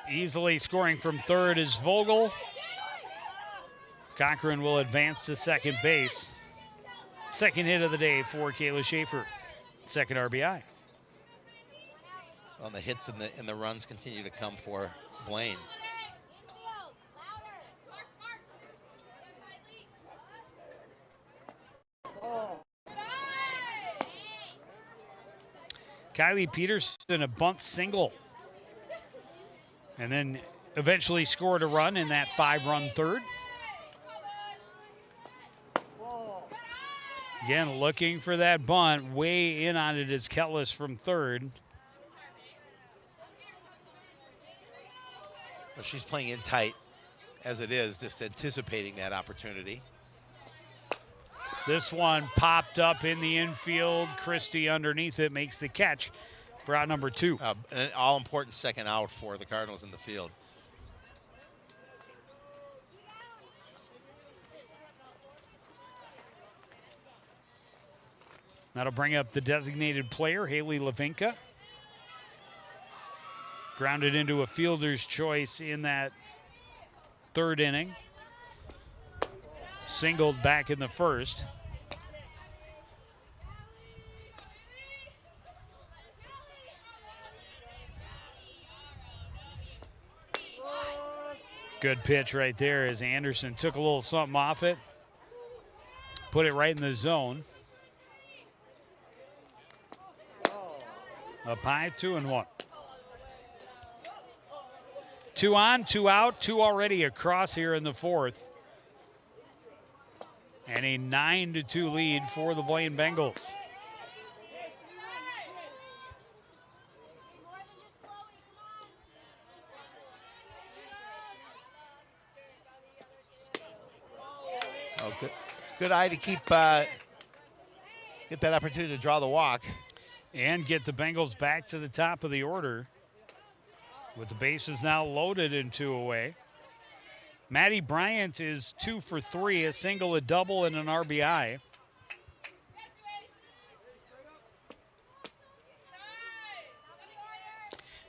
Easily scoring from third is Vogel. Cochran will advance to second base. Second hit of the day for Kayla Schaefer. Second RBI. Well, the hits and the runs continue to come for Blaine. Kylie Peterson, a bunt single. And then eventually scored a run in that 5-run third. Again, looking for that bunt. Way in on it is Kellis from third. Well, she's playing in tight as it is, just anticipating that opportunity. This one popped up in the infield. Christie underneath it makes the catch for out number 2. An all-important second out for the Cardinals in the field. That'll bring up the designated player, Haley Levinka. Grounded into a fielder's choice in that third inning. Singled back in the first. Good pitch right there as Anderson took a little something off it. Put it right in the zone. Up high, 2-1. 2 on, 2 out, 2 already across here in the fourth. And a 9-2 lead for the Blaine Bengals. Oh, good eye to keep get that opportunity to draw the walk. And get the Bengals back to the top of the order. With the bases now loaded and 2 away. Maddie Bryant is 2 for 3, a single, a double, and an RBI.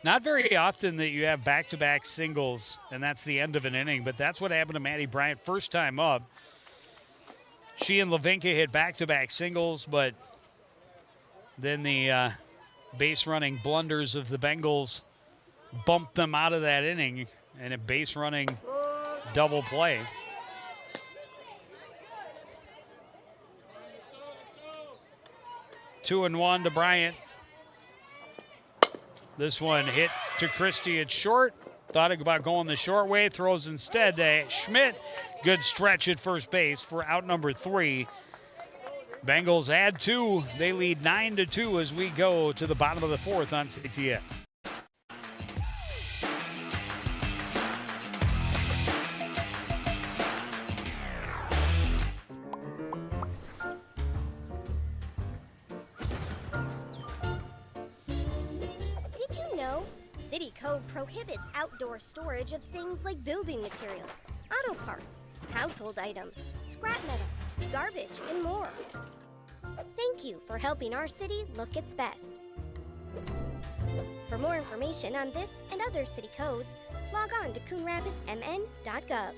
Not very often that you have back-to-back singles, and that's the end of an inning, but that's what happened to Maddie Bryant first time up. She and Levinka hit back-to-back singles, but then the base-running blunders of the Bengals bumped them out of that inning, and a base-running double play. Two and one to Bryant. This one hit to Christie at short. Thought about going the short way, throws instead to Schmidt. Good stretch at first base for out number 3. Bengals add 2. They lead 9-2 as we go to the bottom of the 4th on CTN. Did you know? City code prohibits outdoor storage of things like building materials, auto parts, household items, scrap metal, garbage, and more. Thank you for helping our city look its best. For more information on this and other city codes, log on to coonrapidsmn.gov.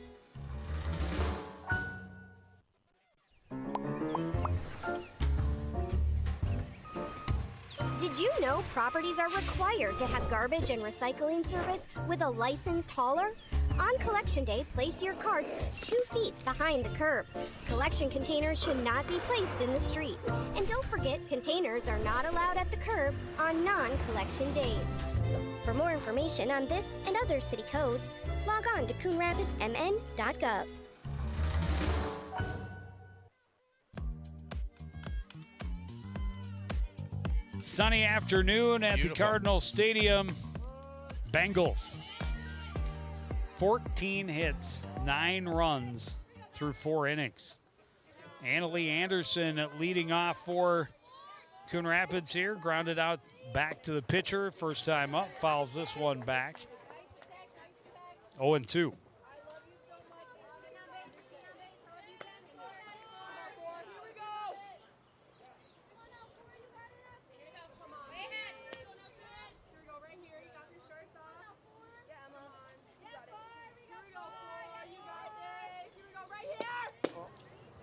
Did you know properties are required to have garbage and recycling service with a licensed hauler? On Collection Day, place your carts 2 feet behind the curb. Collection containers should not be placed in the street. And don't forget, containers are not allowed at the curb on non-collection days. For more information on this and other city codes, log on to coonrapidsmn.gov. Sunny afternoon at Beautiful. the Cardinal Stadium. Bengals. 14 hits, 9 runs through 4 innings. Annalie Anderson leading off for Coon Rapids here. Grounded out back to the pitcher. First time up. Fouls this one back. 0-2.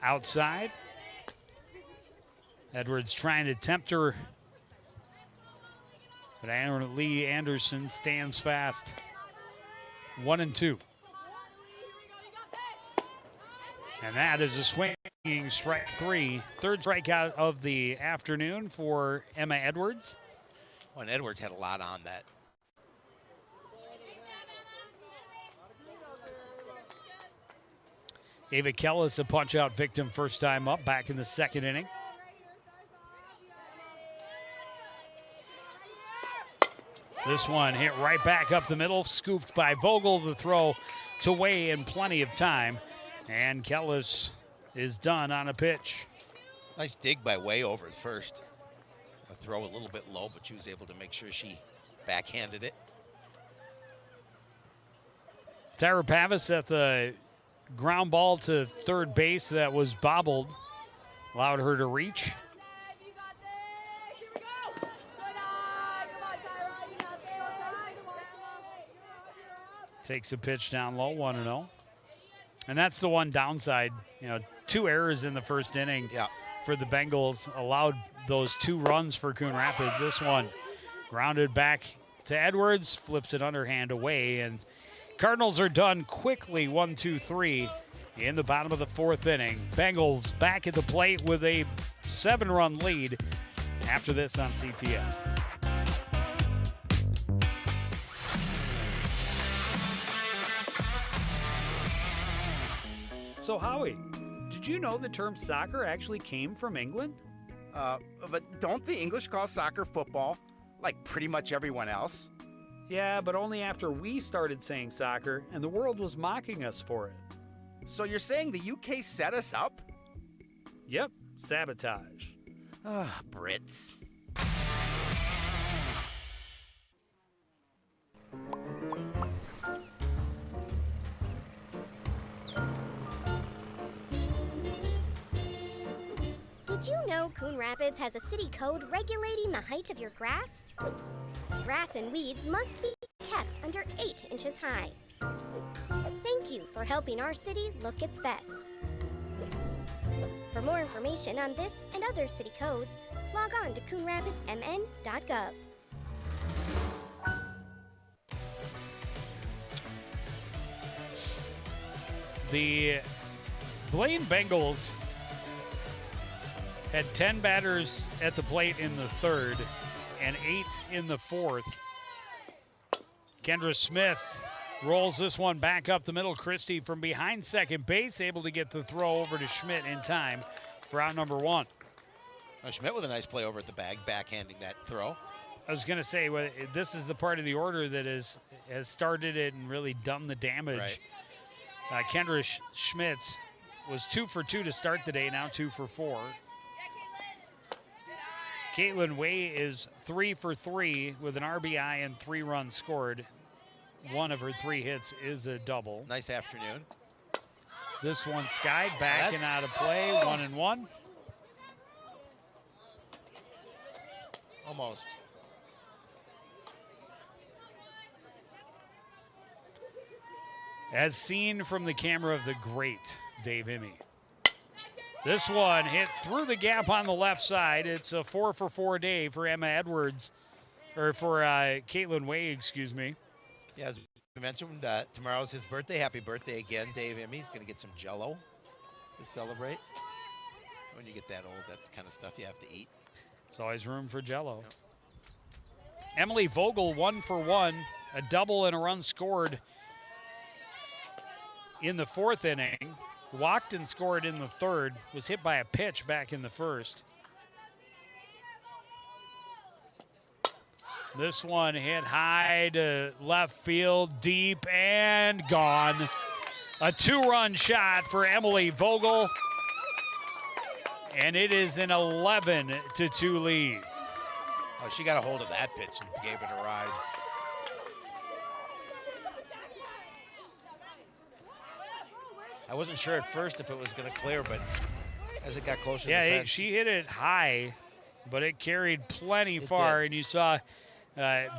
Outside. Edwards trying to tempt her. But Annalie Anderson stands fast. 1-2. And that is a swinging strike 3. Third strikeout of the afternoon for Emma Edwards. Well, and Edwards had a lot on that. Ava Kellis, a punch-out victim, first time up, back in the 2nd inning. This one hit right back up the middle, scooped by Vogel. The throw to Way in plenty of time. And Kellis is done on a pitch. Nice dig by Way over at first. A throw a little bit low, but she was able to make sure she backhanded it. Tyra Pavis at the ground ball to third base that was bobbled. Allowed her to reach. Takes a pitch down low, 1-0. And that's the one downside. 2 errors in the first inning for the Bengals. Allowed those 2 runs for Coon Rapids. This one grounded back to Edwards, flips it underhand away, and Cardinals are done quickly, 1-2-3 in the bottom of the 4th inning. Bengals back at the plate with a 7-run lead after this on CTN. So Howie, did you know the term soccer actually came from England? But don't the English call soccer football, like pretty much everyone else? Yeah, but only after we started saying soccer and the world was mocking us for it. So you're saying the UK set us up? Yep, sabotage. Brits. Did you know Coon Rapids has a city code regulating the height of your grass? Grass and weeds must be kept under 8 inches high. Thank you for helping our city look its best. For more information on this and other city codes, log on to coonrapidsmn.gov. The Blaine Bengals had 10 batters at the plate in the 3rd and 8 in the 4th. Kendra Smith Rolls this one back up the middle. Christie from behind second base, able to get the throw over to Schmidt in time for out number 1. Schmidt with a nice play over at the bag, backhanding that throw. I was going to say, well, this is the part of the order that has started it and really done the damage. Right. Kendra Schmitz was 2 for 2 to start the day, now 2 for 4. Caitlin Way is 3 for 3 with an RBI and 3 runs scored. One of her 3 hits is a double. Nice afternoon. This one skied back and out of play, 1-1. Almost. As seen from the camera of the great Dave Imme. This one hit through the gap on the left side. It's a 4 for 4 day for Emma Edwards, or for Caitlin Way, excuse me. Yeah, as we mentioned, tomorrow's his birthday. Happy birthday again, Dave Imme. He's going to get some Jell-O to celebrate. When you get that old, that's the kind of stuff you have to eat. There's always room for Jell-O. Yep. Emily Vogel, 1 for 1, a double and a run scored in the 4th inning. Walked and scored in the 3rd, was hit by a pitch back in the 1st. This one hit high to left field, deep and gone. A 2-run shot for Emily Vogel, and it is an 11-2 lead. Oh, she got a hold of that pitch and gave it a ride. I wasn't sure at first if it was going to clear, but as it got closer to the fence. She hit it high, but it carried plenty far, and you saw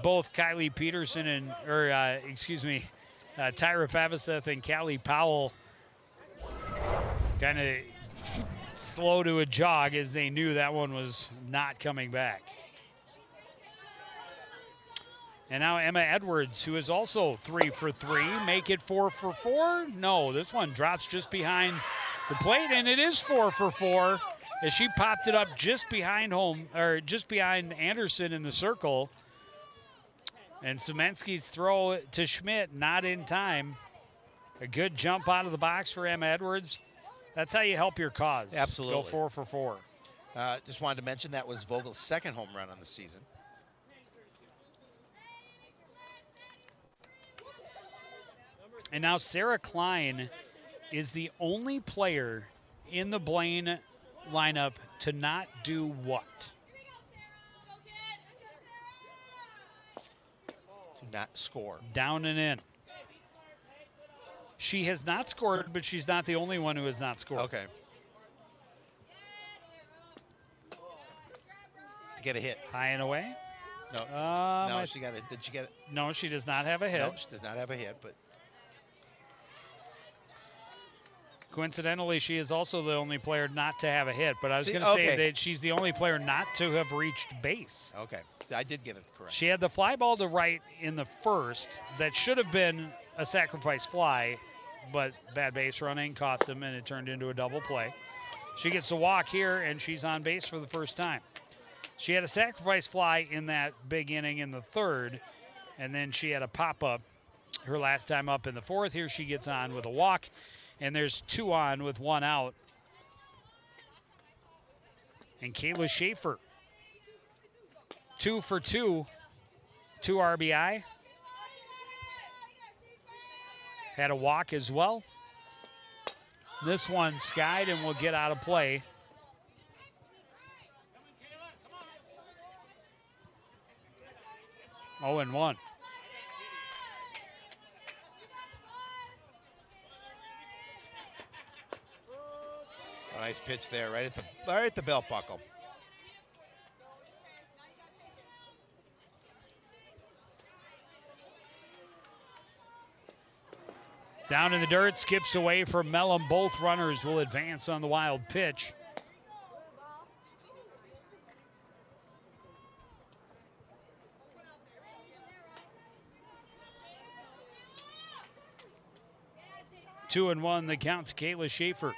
both Kylie Peterson and, Tyra Favaseth and Callie Powell kind of slow to a jog as they knew that one was not coming back. And now Emma Edwards, who is also 3 for 3, make it 4 for 4. No, this one drops just behind the plate, and it is 4 for 4 as she popped it up just behind Anderson in the circle. And Semensky's throw to Schmidt, not in time. A good jump out of the box for Emma Edwards. That's how you help your cause. Absolutely. Go 4 for 4. Just wanted to mention that was Vogel's 2nd home run on the season. And now Sarah Klein is the only player in the Blaine lineup to not do what? To not score. Down and in. She has not scored, but she's not the only one who has not scored. Okay. To get a hit. High and away? No. No, she got it. Did she get it? No, she does not have a hit. No, she does not have a hit, but coincidentally, she is also the only player not to have a hit, but I was going to say that she's the only player not to have reached base. Okay. So I did get it correct. She had the fly ball to right in the 1st that should have been a sacrifice fly, but bad base running cost him, and it turned into a double play. She gets to walk here, and she's on base for the first time. She had a sacrifice fly in that big inning in the 3rd, and then she had a pop-up her last time up in the 4th. Here she gets on with a walk. And there's 2 on with 1 out. And Kayla Schaefer, 2 for 2, 2 RBI. Had a walk as well. This one skied and will get out of play. Oh, and 1. Nice pitch there, right at the belt buckle. Down in the dirt, skips away from Mellum. Both runners will advance on the wild pitch. Two and one, the count to Kayla Schaefer.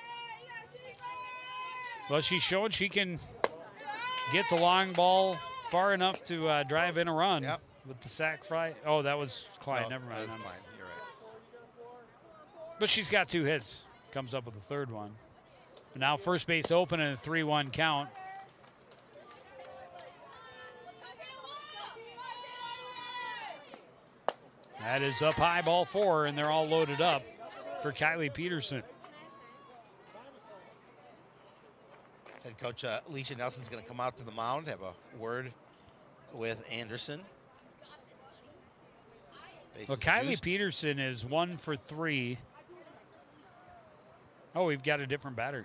Well, she's shown she can get the long ball far enough to drive in a run with the sac fly. Oh, that was Klein. No, Never mind. That was Klein. You're right. But she's got 2 hits. Comes up with a third one. And now first base open and a 3-1 count. That is up high, ball 4, and they're all loaded up for Kylie Peterson. Head coach Alicia Nelson's going to come out to the mound, have a word with Anderson. Well, Kylie Peterson is 1 for 3. Oh, we've got a different batter.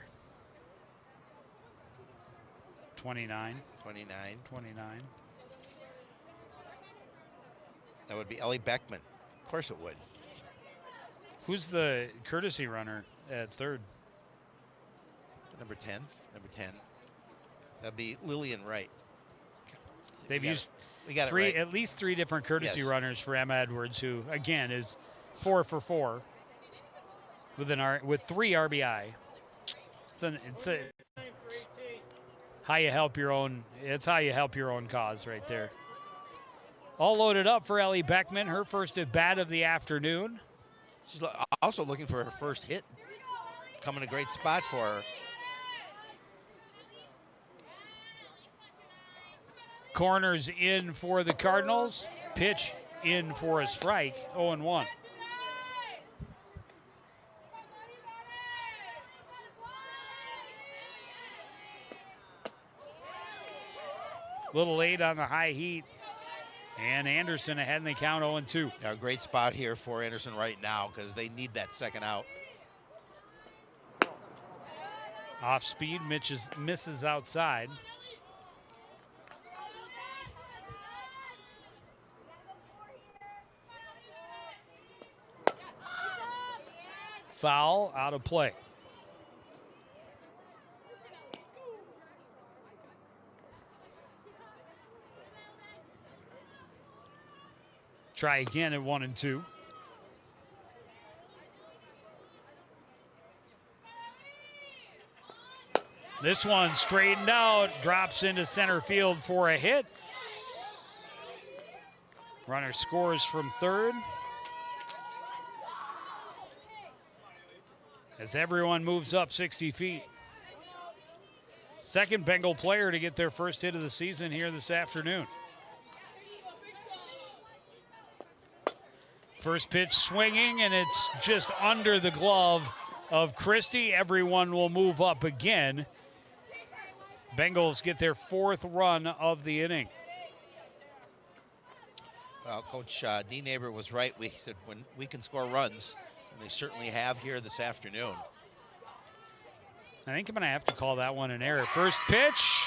29. 29. 29. That would be Ellie Beckman. Of course it would. Who's the courtesy runner at third? Number 10. Number 10. That'd be Lillian Wright. So They've used it right. at least 3 different courtesy runners for Emma Edwards, who again is 4 for 4 with 3 RBI. It's how you help your own. It's how you help your own cause right there. All loaded up for Ellie Beckman, her first at bat of the afternoon. She's also looking for her first hit. Coming a great spot for her. Corners in for the Cardinals. Pitch in for a strike. 0-1. Little late on the high heat. And Anderson ahead in the count, 0-2. A great spot here for Anderson right now because they need that second out. Off speed, misses outside. Foul, out of play. Try again at 1-2. This one straightened out, drops into center field for a hit. Runner scores from third. As everyone moves up 60 feet. Second Bengal player to get their first hit of the season here this afternoon. First pitch swinging, and it's just under the glove of Christie. Everyone will move up again. Bengals get their 4th run of the inning. Well, Coach Nienaber was right. We said when we can score runs, and they certainly have here this afternoon. I think I'm going to have to call that one an error. First pitch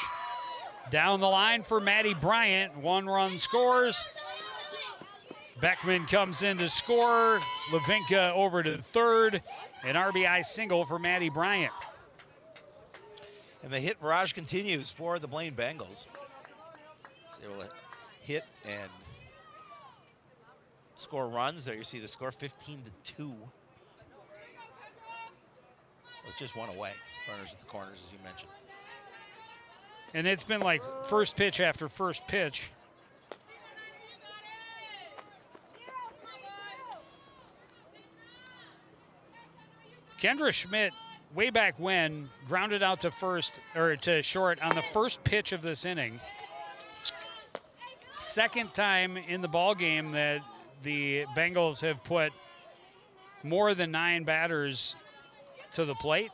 down the line for Maddie Bryant. 1 run scores. Beckman comes in to score. Levinka over to third. An RBI single for Maddie Bryant. And the hit barrage continues for the Blaine Bengals. So able to hit and score runs. There you see the score, 15-2. It's just 1 away. Runners at the corners, as you mentioned. And it's been like first pitch after first pitch. Kendra Schmidt, way back when, grounded out to short on the first pitch of this inning. Second time in the ball game that the Bengals have put more than 9 batters to the plate.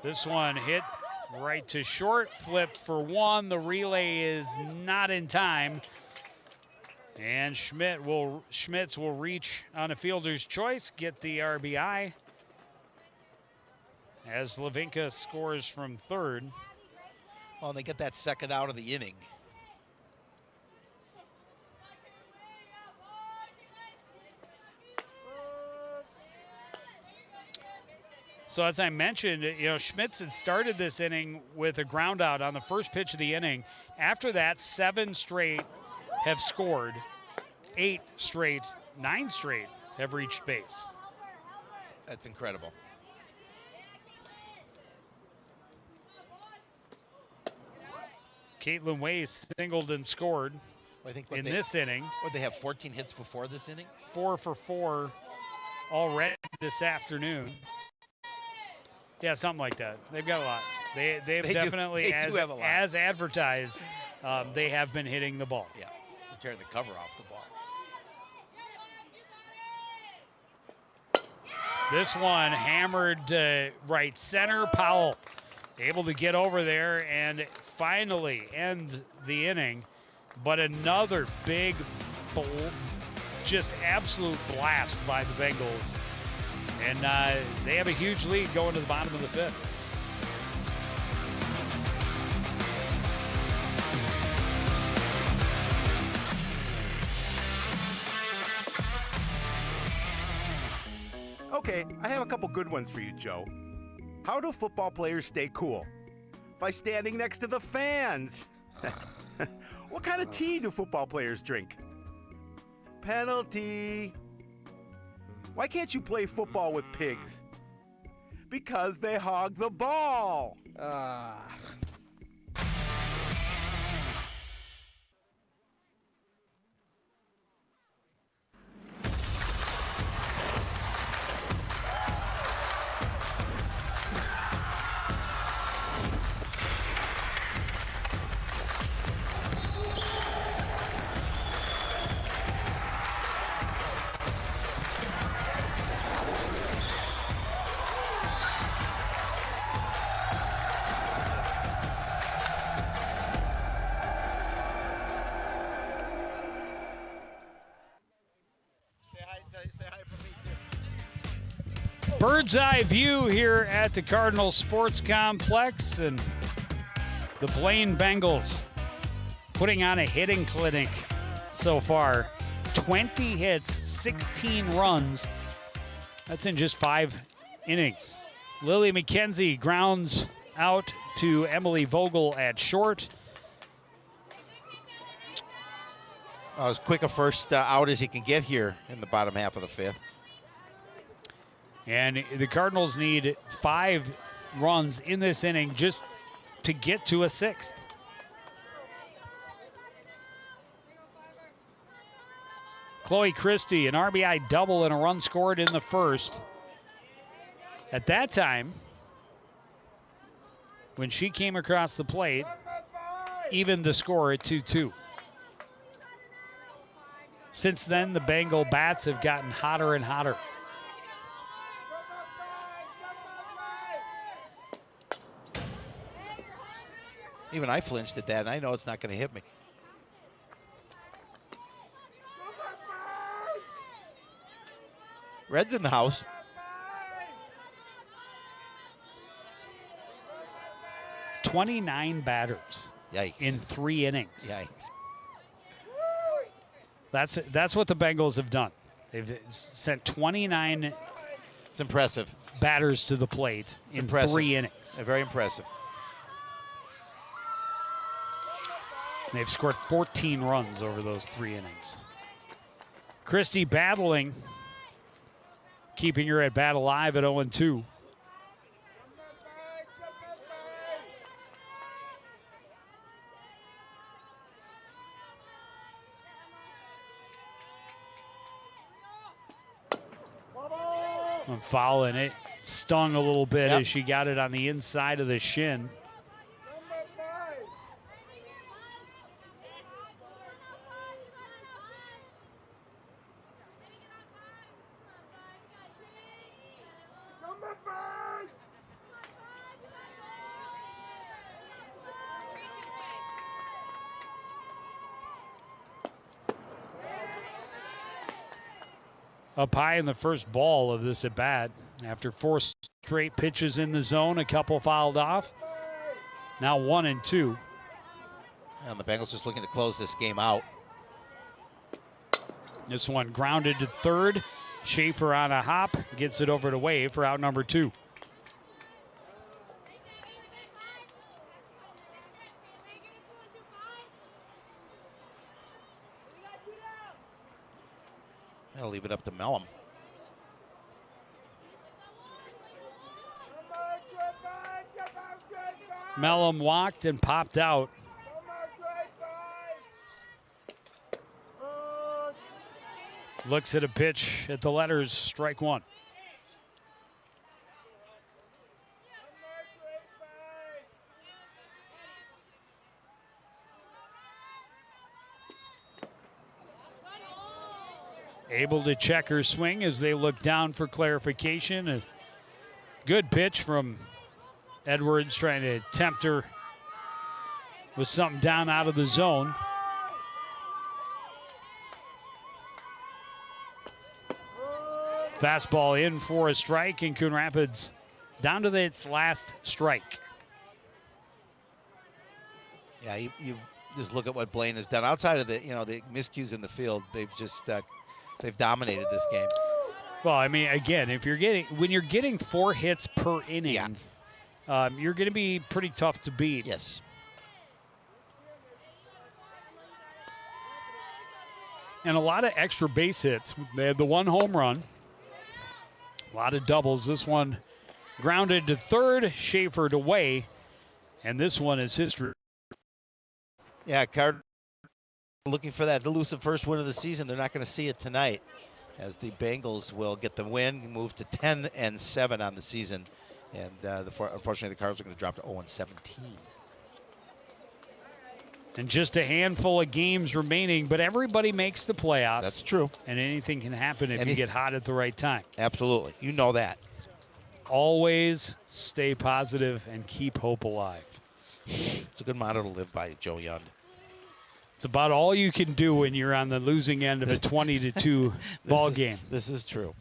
This one hit right to short, flipped for 1. The relay is not in time. And Schmitz will reach on a fielder's choice, get the RBI as Levinka scores from third. Well, and they get that second out of the inning. So as I mentioned, Schmitz had started this inning with a ground out on the first pitch of the inning. After that, 7 straight have scored. 8 straight, 9 straight have reached base. That's incredible. Caitlin Way singled and scored I think this inning. Would they have 14 hits before this inning? 4 for 4 already this afternoon. Yeah, something like that. They've got a lot. They've definitely, They do have a lot. as advertised, they have been hitting the ball. Yeah, tearing the cover off the ball. This one hammered right center. Powell able to get over there and finally end the inning. But another big, just absolute blast by the Bengals. And they have a huge lead going to the bottom of the fifth. Okay, I have a couple good ones for you, Joe. How do football players stay cool? By standing next to the fans. What kind of tea do football players drink? Penalty. Why can't you play football with pigs? Because they hog the ball. Bird's eye view here at the Cardinal Sports Complex, and the Blaine Bengals putting on a hitting clinic so far. 20 hits, 16 runs. That's in just 5 innings. Lily McKenzie grounds out to Emily Vogel at short. As quick a first out as he can get here in the bottom half of the fifth. And the Cardinals need 5 runs in this inning just to get to a 6th. Chloe Christie, an RBI double and a run scored in the first. At that time, when she came across the plate, even the score at 2-2. Since then, the Bengal bats have gotten hotter and hotter. Even I flinched at that, and I know it's not going to hit me. Red's in the house. "29 batters Yikes. in 3 innings. Yikes. That's what the Bengals have done. They've sent 29 It's impressive. batters to the plate in impressive. 3 innings. Very impressive. They've scored 14 runs over those 3 innings. Christie battling, keeping her at bat alive at 0-2. I'm fouling it. Stung a little bit as she got it on the inside of the shin. Up high in the first ball of this at bat. After 4 straight pitches in the zone, a couple fouled off. Now 1-2. And the Bengals just looking to close this game out. This one grounded to third. Schaefer on a hop, gets it over to Wave for out number 2. I'll leave it up to Mellum. Mellum walked and popped out. Looks at a pitch at the letters, strike one. Able to check her swing as they look down for clarification. A good pitch from Edwards, trying to tempt her with something down out of the zone. Fastball in for a strike, and Coon Rapids down to its last strike. Yeah, you just look at what Blaine has done. Outside of the the miscues in the field, they've just they've dominated this game. Well, I mean, again, when you're getting 4 hits per inning, you're going to be pretty tough to beat. Yes. And a lot of extra base hits. They had the 1 home run. A lot of doubles. This one grounded to third, Schaefer to way, and this one is history. Yeah, Card looking for that elusive first win of the season. They're not going to see it tonight, as the Bengals will get the win, move to 10-7 on the season, and unfortunately the Cardinals are going to drop to 0-17. And just a handful of games remaining, but everybody makes the playoffs. That's true. And anything can happen if you get hot at the right time. Absolutely. You know that. Always stay positive and keep hope alive. It's a good motto to live by, Joe Young. It's about all you can do when you're on the losing end of a 20-2 ball game. This is true.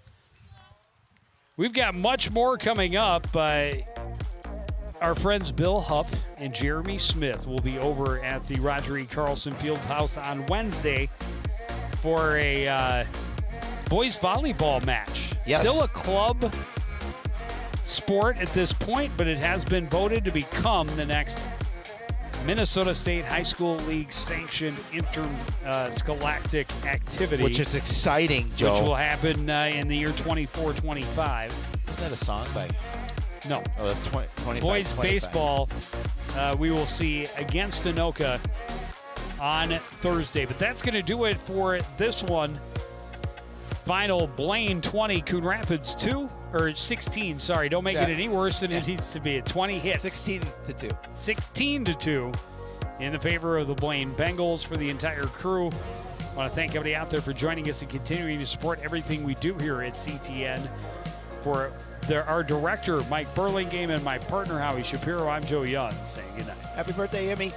We've got much more coming up. Our friends Bill Hupp and Jeremy Smith will be over at the Roger E. Carlson Fieldhouse on Wednesday for a boys volleyball match. Yes. Still a club sport at this point, but it has been voted to become the next Minnesota State High School League sanctioned interscholastic activity. Which is exciting, Joe. Which will happen in the year 24-25. Isn't that a song by... No. Oh, that's 25. Boys 25. baseball, we will see against Anoka on Thursday. But that's going to do it for this one. Final Blaine 20, Coon Rapids 2, or 16, sorry. Don't make it any worse than it needs to be. 20 hits. 16-2. 16-2 in the favor of the Blaine Bengals. For the entire crew, I want to thank everybody out there for joining us and continuing to support everything we do here at CTN. For our director, Mike Burlingame, and my partner, Howie Shapiro, I'm Joe Young, saying good night. Happy birthday, Emmy.